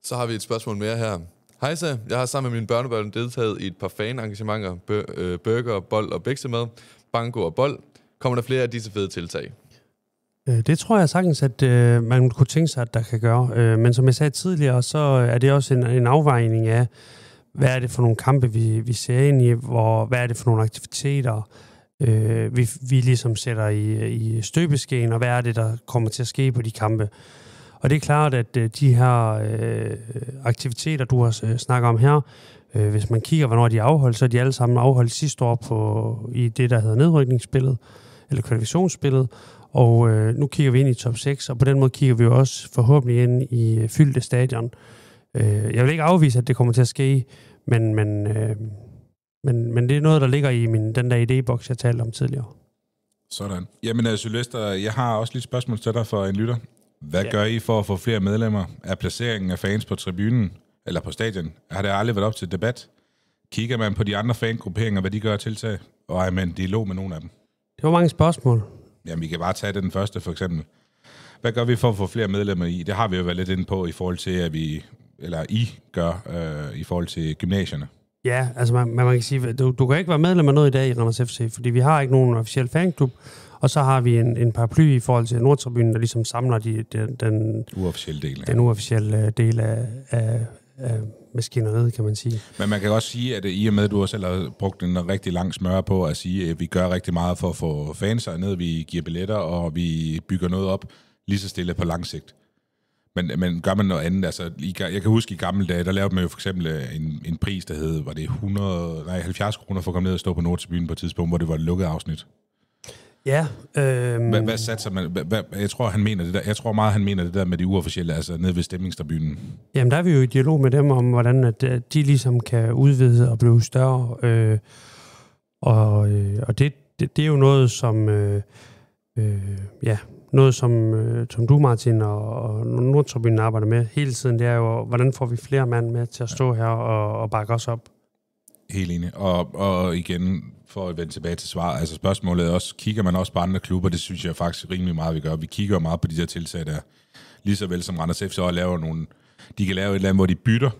Så har vi et spørgsmål mere her. Hejsa, jeg har sammen med mine børnebørn deltaget i et par fanengagementer, burger, bold og biksemad, banko og bold. Kommer der flere af disse fede tiltag?
Det tror jeg sagtens, at man kunne tænke sig, at der kan gøre. Men som jeg sagde tidligere, så er det også en afvejning af, hvad er det for nogle kampe, vi ser ind i, hvad er det for nogle aktiviteter, vi ligesom sætter i støbeskeen, og hvad er det, der kommer til at ske på de kampe. Og det er klart, at de her aktiviteter, du har snakket om her, hvis man kigger, hvornår de er afholdt, så er de alle sammen afholdt sidste år i det, der hedder nedrykningsspillet, eller kvalifikationsspillet, og nu kigger vi ind i top 6, og på den måde kigger vi jo også forhåbentlig ind i fyldte stadion. Jeg vil ikke afvise, at det kommer til at ske, men det er noget, der ligger i den der idéboks, jeg talte om tidligere.
Sådan. Jamen, Sylvester, jeg har også lige et spørgsmål til dig for en lytter. Hvad gør I for at få flere medlemmer? Er placeringen af fans på tribunen eller på stadion? Har det aldrig været op til debat? Kigger man på de andre fangrupperinger, hvad de gør tiltag? Og er man i dialog med nogle af dem?
Det var mange spørgsmål.
Jamen, vi kan bare tage den første, for eksempel. Hvad gør vi for at få flere medlemmer i? Det har vi jo været lidt inde på i forhold til, at I gør i forhold til gymnasierne.
Ja, altså man kan sige, du kan ikke være medlem af noget i dag i Randers FC, fordi vi har ikke nogen officiel fanklub, og så har vi en paraply i forhold til Nordtribunen, der ligesom samler den
uofficielle del,
den uofficielle del af maskineriet, kan man sige.
Men man kan også sige, at i og med, at du også selv har brugt en rigtig lang smør på at sige, at vi gør rigtig meget for at få fans ned, vi giver billetter, og vi bygger noget op lige så stille på lang sigt. Men gør man noget andet? Altså, jeg kan huske i gamle dage, der lavede man jo for eksempel en pris, der hed, var det 70 kroner for at komme ned og stå på Nordtribunen på et tidspunkt, hvor det var et lukket afsnit.
Ja.
Hvad satser man? Jeg tror, han mener det der. Jeg tror meget, han mener det der med de uofficielle, altså nede ved stemningstribunen.
Jamen, der er vi jo i dialog med dem om, hvordan at de ligesom kan udvide og blive større. Og det er jo noget, som... noget, som du, Martin, og Nordtribunen arbejder med hele tiden, det er jo, hvordan får vi flere mand med til at stå her og bakke os op?
Helt enig. Og igen, for at vende tilbage til svar, altså spørgsmålet er også, kigger man også på andre klubber, det synes jeg faktisk rimelig meget, vi gør. Vi kigger meget på de der tiltag der, lige så vel som Randers FC og laver nogle, de kan lave et eller andet, hvor de bytter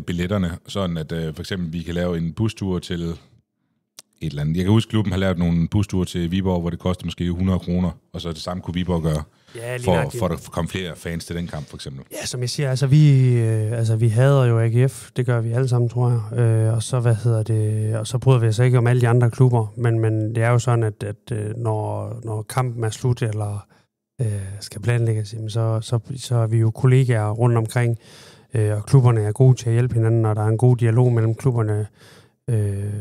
billetterne, sådan at for eksempel vi kan lave en bustur til et eller andet. Jeg kan huske, klubben har lavet nogle busture til Viborg, hvor det koster måske 100 kroner, og så det samme kunne Viborg gøre, for at komme flere fans til den kamp, for eksempel. Ja, som jeg siger,
altså vi hader jo AGF, det gør vi alle sammen, tror jeg, og så, og så bryder vi os ikke om alle de andre klubber, men det er jo sådan, at når kampen er slut, eller skal planlægges, så er vi jo kollegaer rundt omkring, og klubberne er gode til at hjælpe hinanden, og der er en god dialog mellem klubberne.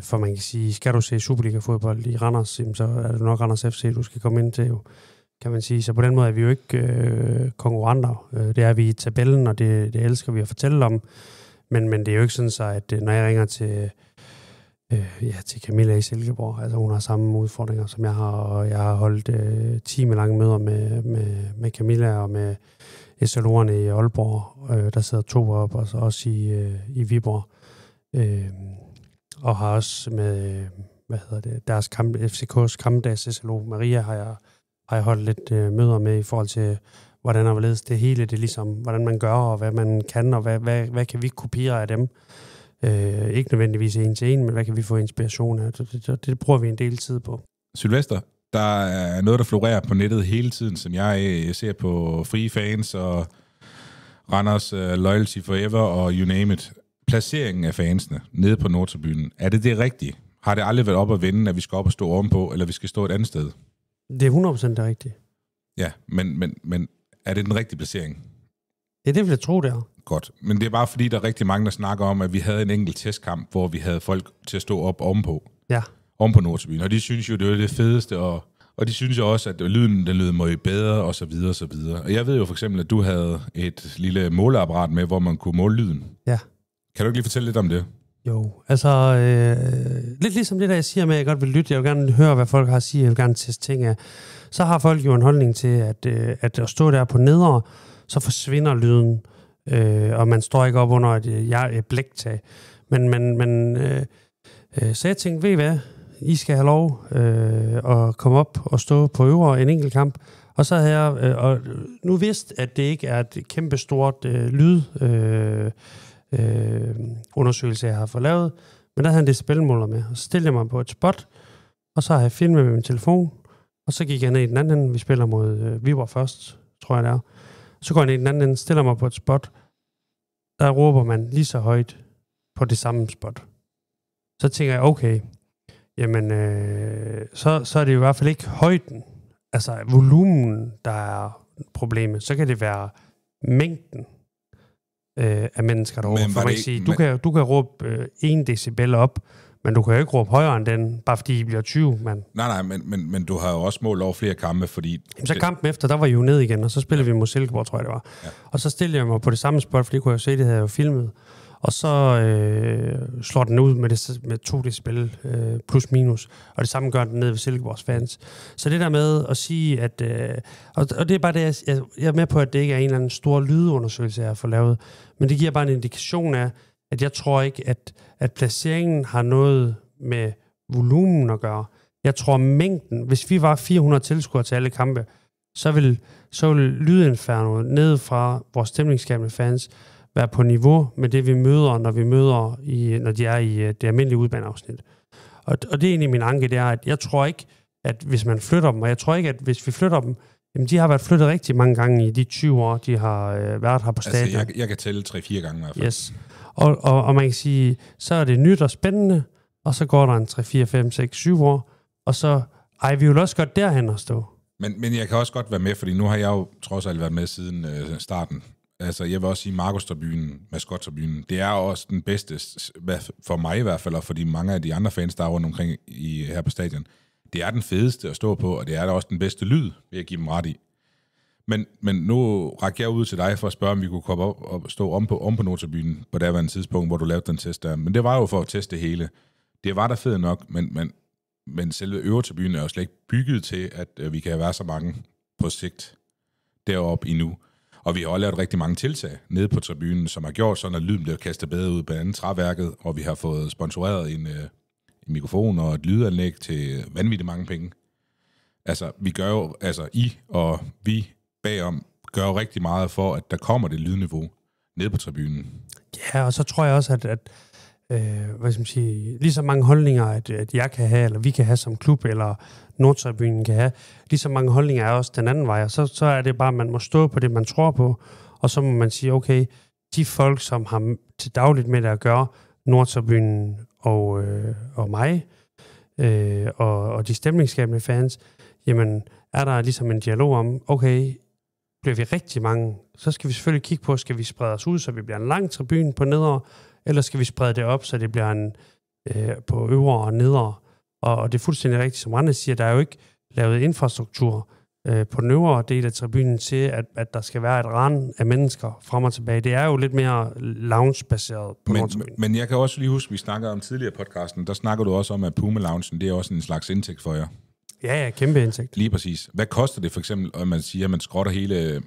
For man kan sige, skal du se Superliga-fodbold i Randers, så er det nok Randers FC, du skal komme ind til, jo, kan man sige. Så på den måde er vi jo ikke konkurrenter. Det er vi i tabellen, og det elsker vi at fortælle om. Men det er jo ikke sådan så, at når jeg ringer til Camilla i Silkeborg, altså hun har samme udfordringer, som jeg har, og jeg har holdt timelange møder med Camilla og med SLO'erne i Aalborg. Der sidder 2 op, og så også i Viborg. Og har også med, deres FCK's kampdags SLO, Maria, har jeg holdt lidt møder med i forhold til, hvordan og hvorledes det hele, det er ligesom, hvordan man gør, og hvad man kan, og hvad kan vi kopiere af dem. Ikke nødvendigvis en til en, men hvad kan vi få inspiration af? Det bruger vi en del tid på.
Sylvester, der er noget, der florerer på nettet hele tiden, som jeg ser på Free Fans og Randers Loyalty Forever og you name it. Placeringen af fansene nede på Nordtribunen, er det rigtige? Har det aldrig været op at vende, at vi skal op og stå ovenpå, eller vi skal stå et andet sted?
Det er 100% det rigtige.
Ja, men er det den rigtige placering?
Ja, det vil jeg tro, det er.
Godt, men det er bare fordi, der er rigtig mange, der snakker om, at vi havde en enkelt testkamp, hvor vi havde folk til at stå op ovenpå.
Ja.
Oven på Nordtribunen, og de synes jo, det var det fedeste, og de synes jo også, at lyden, den lød meget bedre, og så videre, og så videre. Og jeg ved jo for eksempel, at du havde et lille måleapparat med, hvor man kunne måle lyden.
Ja.
Kan du ikke lige fortælle lidt om det?
Jo, altså lidt ligesom det, der jeg siger med, at jeg godt vil lytte. Jeg vil gerne høre, hvad folk har at sige. Jeg vil gerne teste ting af. Så har folk jo en holdning til, at stå der på nedre, så forsvinder lyden, og man står ikke op under et blæktag. Så jeg tænkte, ved I hvad? I skal have lov at komme op og stå på øvre en enkelt kamp. Og så havde jeg nu vidst, at det ikke er et kæmpe stort lyd undersøgelse, jeg har fået lavet, men der havde han decibelmåler med, og så stillede jeg mig på et spot, og så har jeg filmet med min telefon, og så gik jeg ned i den anden ende. Vi spiller mod Viborg først, tror jeg det er. Så går jeg ned i den anden ende, stiller mig på et spot, der råber man lige så højt på det samme spot. Så tænker jeg, okay, jamen, så er det jo i hvert fald ikke højden, altså volumen, der er problemet. Så kan det være mængden af mennesker derovre. For man kan sige, du kan råbe 1 decibel op, men du kan jo ikke råbe højere end den, bare fordi I bliver 20, mand.
Nej, men du har jo også målt over flere kampe, fordi...
Jamen, så kampen efter, der var I jo ned igen, og så spillede vi mod Silkeborg, tror jeg det var. Ja. Og så stillede jeg mig på det samme spot, fordi kunne jeg jo se, det havde jeg jo filmet. Og så slår den ud med 2 decibel plus minus, og det samme gør den ned ved Silkeborgs fans. Så det der med at sige, at... og det er bare det, jeg er med på, at det ikke er en eller anden stor lydundersøgelse, jeg får lavet, men det giver bare en indikation af, at jeg tror ikke, at placeringen har noget med volumen at gøre. Jeg tror mængden, hvis vi var 400 tilskuere til alle kampe, så vil lydinferno ned fra vores stemningsskabende fans være på niveau med det, vi møder, når de er i det almindelige udbaneafsnit. Og det er egentlig min anke, det er, at jeg tror ikke, at hvis man flytter dem, og jeg tror ikke, at hvis vi flytter dem, jamen de har været flyttet rigtig mange gange i de 20 år, de har været her på stadion.
Altså, jeg kan tælle 3-4 gange i hvert fald.
Yes. Og man kan sige, så er det nyt og spændende, og så går der en 3, 4, 5, 6, 7 år, og så, vi vil også godt derhen at stå.
Men jeg kan også godt være med, fordi nu har jeg jo trods alt været med siden starten. Altså, jeg vil også sige, Markus-tribunen, Maskot-tribunen, det er også den bedste, for mig i hvert fald, og for de mange af de andre fans, der er rundt omkring her på stadion. Det er den fedeste at stå på, og det er da også den bedste lyd, vil jeg give dem ret i. Men nu rækker jeg ud til dig for at spørge, om vi kunne komme op og stå om på Nordtribunen på daværende tidspunkt, hvor du lavede den test der. Men det var jo for at teste det hele. Det var da fedt nok, men selve øvertribunen er jo slet ikke bygget til, at vi kan være så mange på sigt deroppe endnu. Og vi har også lavet rigtig mange tiltag nede på tribunen, som har gjort sådan, at lyden bliver kastet bedre ud på andet træværket, og vi har fået sponsoreret en mikrofon og et lydanlæg til vanvittigt mange penge. Altså, vi gør jo, I og vi bagom gør jo rigtig meget for, at der kommer det lydniveau ned på tribunen.
Ja, og så tror jeg også, at hvad skal man sige, lige så mange holdninger, at jeg kan have, eller vi kan have som klub, eller Nordtribunen kan have, lige så mange holdninger er også den anden vej, og så er det bare, at man må stå på det, man tror på, og så må man sige, okay, de folk, som har til dagligt med det at gøre, Nordtribunen og mig, og de stemningsskabende fans, jamen, er der ligesom en dialog om, okay, bliver vi rigtig mange, så skal vi selvfølgelig kigge på, skal vi sprede os ud, så vi bliver en lang tribune på nedre, eller skal vi sprede det op, så det bliver en på øvre og nedre. Og det er fuldstændig rigtigt, som Randers siger, der er jo ikke lavet infrastruktur på den øvre del af tribunen til, at der skal være et rand af mennesker frem og tilbage. Det er jo lidt mere lounge-baseret på Nordtribunen.
Men jeg kan også lige huske, vi snakkede om tidligere podcasten, der snakker du også om, at Puma-loungen, det er også en slags indtægt for jer.
Ja, kæmpe indtægt.
Lige præcis. Hvad koster det for eksempel, at man siger, at man skrotter hele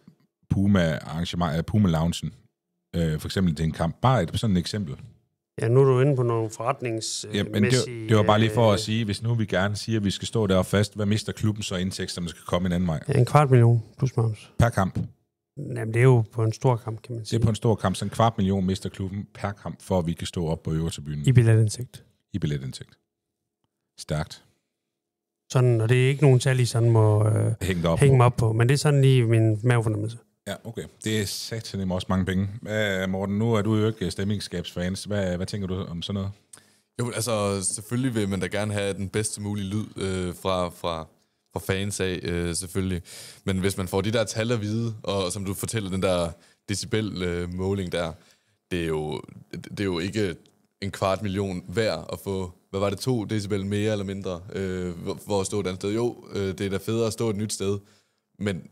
Puma-loungen, for eksempel til en kamp? Bare sådan et eksempel.
Ja, nu er du inde på nogle forretningsmæssige...
Det var bare lige for at sige, hvis nu vi gerne siger, at vi skal stå deroppe fast, hvad mister klubben så indtægt, som skal komme en anden vej?
Ja, 250.000 plus moms.
Per kamp?
Jamen, det er jo på en stor kamp, kan man sige.
Det er på en stor kamp, så 250.000 mister klubben per kamp, for at vi kan stå op på øvertribunen.
I billetindtægt.
I billetindtægt. Stærkt.
Sådan, og det er ikke nogen tal, I sådan må hænge mig op på, men det er sådan lige min mavefornemmelse.
Ja, okay. Det er satan også mange penge. Morten, nu er du jo ikke stemningsskabsfans. Hvad tænker du om sådan noget?
Jo, altså selvfølgelig vil man da gerne have den bedste mulige lyd fra fans af, selvfølgelig. Men hvis man får de der tal at vide, og som du fortæller, den der decibel-måling der, det er jo ikke 250.000 værd at få, hvad var det, 2 decibel mere eller mindre, for at stå et andet sted. Jo, det er da federe at stå et nyt sted, men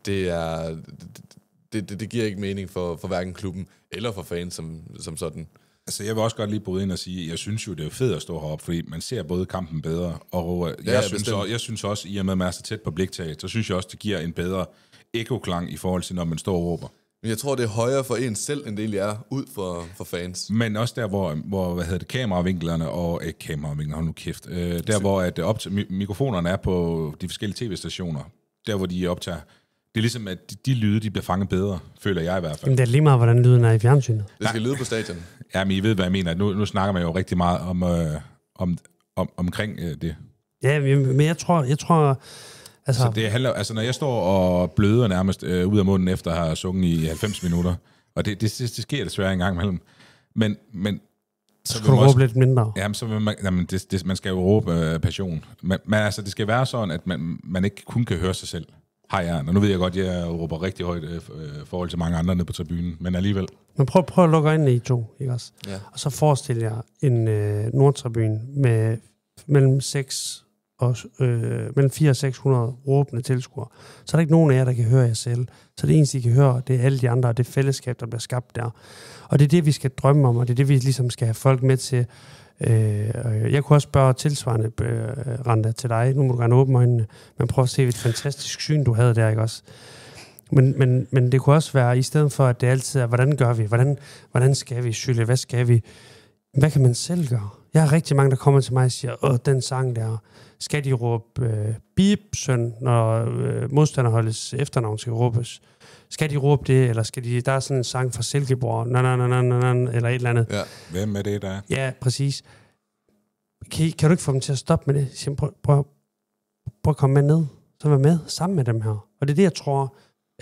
det giver ikke mening for hverken klubben eller for fans som sådan.
Altså, jeg vil også godt lige bryde ind og sige, at jeg synes jo, det er fedt at stå heroppe, fordi man ser både kampen bedre, og jeg synes også, i og med at man er så tæt på bliktaget, så synes jeg også, det giver en bedre ekoklang i forhold til, når man står og råber.
Men jeg tror, det er højere for en selv, end det egentlig er ud for fans.
Men også der, hvor kameravinklerne og... kameravinklerne, hold nu kæft. Der, hvor at mikrofonerne er på de forskellige tv-stationer, der, hvor de optager... Det er ligesom, at de lyde, de bliver fanget bedre, føler jeg i hvert fald.
Jamen, det er lige meget, hvordan lyden er i fjernsynet.
Det skal lyde på stadion.
Ja, men I ved, hvad jeg mener. Nu snakker man jo rigtig meget omkring det. Ja,
men jeg tror altså...
Så det handler, altså, når jeg står og bløder nærmest ud af munden, efter at have sunget i 90 minutter, og det sker desværre en gang imellem, men
så skal du råbe lidt mindre.
Jamen, så vil man skal jo råbe passion. Men altså, det skal være sådan, at man ikke kun kan høre sig selv. Hej, ja. Og nu ved jeg godt, at jeg råber rigtig højt forhold til mange andre nede på tribunen, men alligevel.
Men prøv at lukke øjnene i 2, ikke også?
Ja.
Og så forestil jer en Nordtribune med mellem 400 og 600 råbende tilskuere. Så er der ikke nogen af jer, der kan høre jer selv. Så det eneste, I kan høre, det er alle de andre, og det fællesskab, der bliver skabt der. Og det er det, vi skal drømme om, og det er det, vi ligesom skal have folk med til. Jeg kunne også spørge tilsvarende, Randa, til dig. Nu må du gerne åbne øjnene, men prøv at se, et fantastisk syn, du havde der, ikke også? Men det kunne også være, i stedet for, at det altid er, hvordan gør vi? Hvordan skal vi, Sylle? Hvad skal vi? Hvad kan man selv gøre? Jeg har rigtig mange, der kommer til mig og siger, den sang der, skal de råbe bip, søn, når modstanderholdets efternavn skal råbes? Skal de råbe det, eller skal de... Der er sådan en sang fra Silkeborg, eller et eller andet.
Ja. Hvem er det, der er?
Ja, præcis. Kan du ikke få dem til at stoppe med det? Prøv at komme med ned. Så vær med sammen med dem her. Og det er det, jeg tror,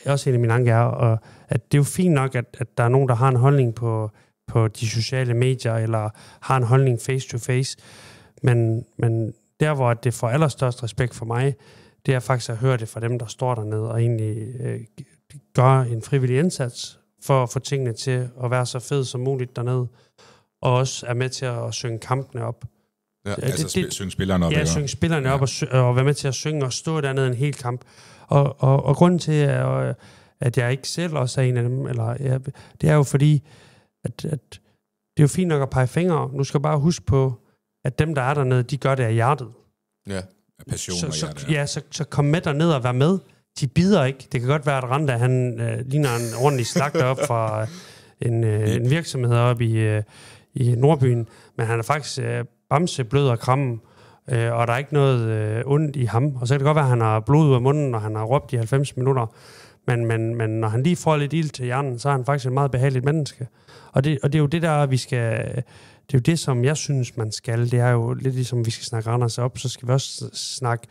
også en af mine anker er, og at det er jo fint nok, at der er nogen, der har en holdning på på de sociale medier, eller har en holdning face to face. Men der, hvor det får allerstørst respekt for mig, det er faktisk at høre det fra dem, der står dernede, og egentlig gør en frivillig indsats for at få tingene til at være så fed som muligt dernede, og også er med til at synge kampene op.
Ja, altså synge spillerne op.
Ja, synge spillerne op og være med til at synge og stå dernede en hel kamp. Og grunden til, at jeg ikke selv også er en af dem, det er jo fordi, at det er jo fint nok at pege fingre. Nu skal bare huske på, at dem, der er dernede, de gør det af hjertet.
Ja,
passion og hjertet.
Ja, så kom med derned og vær med. De bider ikke. Det kan godt være, at Randa, han ligner en ordentlig slagter op fra en virksomhed op i Nordbyen, men han er faktisk bamse, blød og krammen, og der er ikke noget ondt i ham. Og så kan det godt være, at han har blod ud af munden, når han har råbt i 90 minutter, men når han lige får lidt ild til hjernen, så er han faktisk et meget behageligt menneske. Og det er jo det der, vi skal... Det er jo det, som jeg synes, man skal. Det er jo lidt ligesom, vi skal snakke Randers op, så skal vi også snakke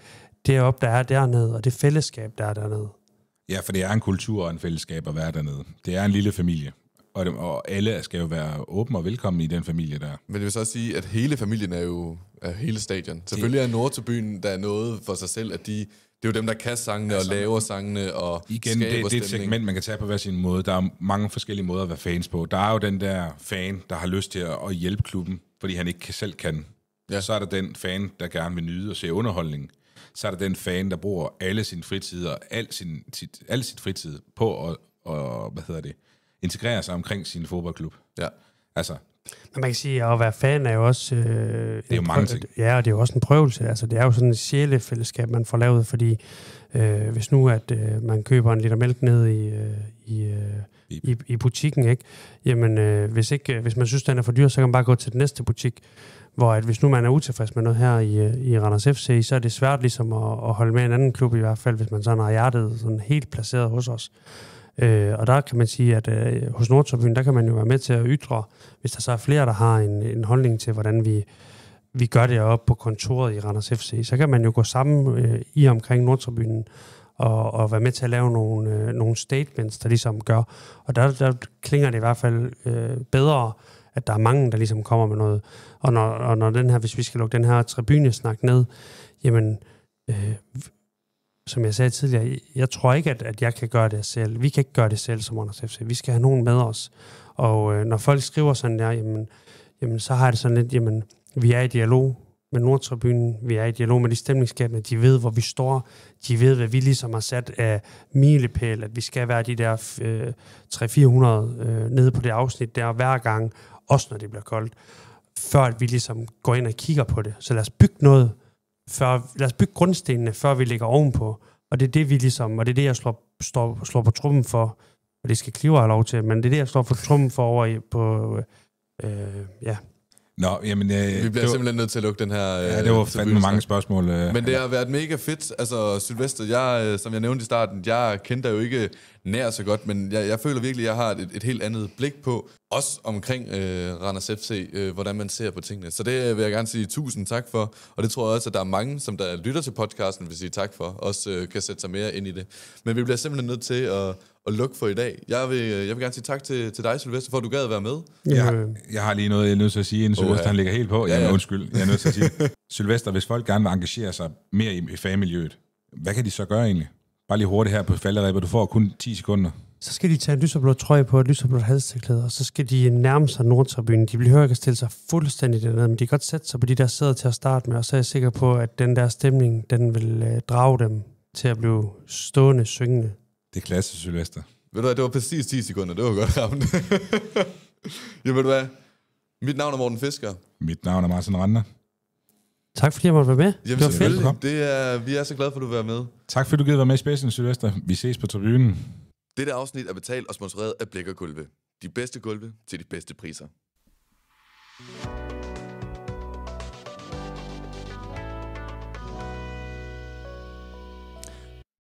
det op, der er dernede, og det fællesskab, der er dernede.
Ja, for det er en kultur og en fællesskab at være dernede. Det er en lille familie, og alle skal jo være åbne og velkomne i den familie der.
Men det vil så også sige, at hele familien er jo hele stadion. Selvfølgelig er Nordtribünen, der er noget for sig selv, at det er jo dem, der kan sangene og laver sangene og
igen,
skaber
det er et segment, man kan tage på hver sin måde. Der er mange forskellige måder at være fans på. Der er jo den der fan, der har lyst til at hjælpe klubben, fordi han ikke selv kan. Ja. Så er der den fan, der gerne vil nyde og se underholdning. Så er der den fan, der bruger alle sin fritid og al sin fritid på at integrere sig omkring sin fodboldklub.
Ja.
Altså. Men man kan sige, at at være fan er jo også...
det er jo mange ting.
Ja, og det er jo også en prøvelse. Altså, det er jo sådan et sjælefællesskab, man får lavet, fordi hvis nu, at man køber en liter mælk ned i butikken, ikke? Jamen, hvis man synes, den er for dyr, så kan man bare gå til den næste butik. Hvor at hvis nu man er utilfreds med noget her i Randers FC, så er det svært ligesom at holde med en anden klub, i hvert fald, hvis man sådan har hjertet sådan helt placeret hos os. Og der kan man sige, at hos Nordtribünen, der kan man jo være med til at ytre, hvis der så er flere, der har en holdning til, hvordan vi gør det oppe på kontoret i Randers FC, så kan man jo gå sammen i omkring Nordtribünen og være med til at lave nogle statements, der ligesom gør. Og der klinger det i hvert fald bedre, at der er mange, der ligesom kommer med noget. Og når den her, hvis vi skal lukke den her tribunesnak ned, jamen... som jeg sagde tidligere, jeg tror ikke, at jeg kan gøre det selv. Vi kan ikke gøre det selv som Randers FC. Vi skal have nogen med os. Og når folk skriver sådan der, jamen så har det sådan lidt, jamen vi er i dialog med Nordtribünen, vi er i dialog med de stemningsskabende, de ved, hvor vi står, de ved, hvad vi ligesom har sat af milepæl, at vi skal være de der 300-400 nede på det afsnit der hver gang, også når det bliver koldt, før at vi ligesom går ind og kigger på det. Så lad os bygge noget, lad os bygge grundstenene, før vi ligger ovenpå. Og det er det, vi ligesom, og det er det, jeg slår på trummen for, og det skal Kliver have lov til, men det er det, jeg slår på trummen for over på, ja.
Nå, jamen...
vi bliver simpelthen nødt til at lukke den her...
Ja, det var fandme mange spørgsmål.
Men det har været mega fedt. Altså, Sylvester, som jeg nævnte i starten, jeg kendte dig jo ikke nær så godt, men jeg føler virkelig, at jeg har et helt andet blik på, også omkring Randers FC, hvordan man ser på tingene. Så det vil jeg gerne sige tusind tak for, og det tror jeg også, at der er mange, som der lytter til podcasten, vil sige tak for, også kan sætte sig mere ind i det. Men vi bliver simpelthen nødt til at lukke for i dag. Jeg vil gerne sige tak til dig, Sylvester, for at du gad at være med.
Jeg har lige noget, jeg er nødt til at sige, inden Sylvester han ligger helt på. Ja. Jamen, undskyld, jeg er nødt til at sige Sylvester, hvis folk gerne vil engagere sig mere i fagmiljøet, hvad kan de så gøre egentlig? Bare lige hurtigt her på falderæbet, du får kun 10 sekunder.
Så skal de tage en lyserblå trøje på, et lyserblåt halstørklæde, og så skal de nærme sig Nordtribünen. De behøver ikke at stille sig fuldstændig dernede, men de kan godt sætte sig på de der sæder til at starte med, og så er jeg sikker på, at den der stemning, den vil drage dem til at blive stående, syngende.
Det er klasse, Sylvester.
Ved du hvad, det var præcis 10 sekunder, det var godt ramt. Jamen ved du hvad, mit navn er Morten Fisker.
Mit navn er Martin Randa.
Tak fordi jeg måtte være med.
Jamen
det var
fedt. Vi er så glade for, at du vil være med.
Tak fordi du gider være med i Specialen, Sylvester. Vi ses på tribunen.
Dette afsnit er betalt og sponsoreret af Blæk & Gulve. De bedste gulve til de bedste priser.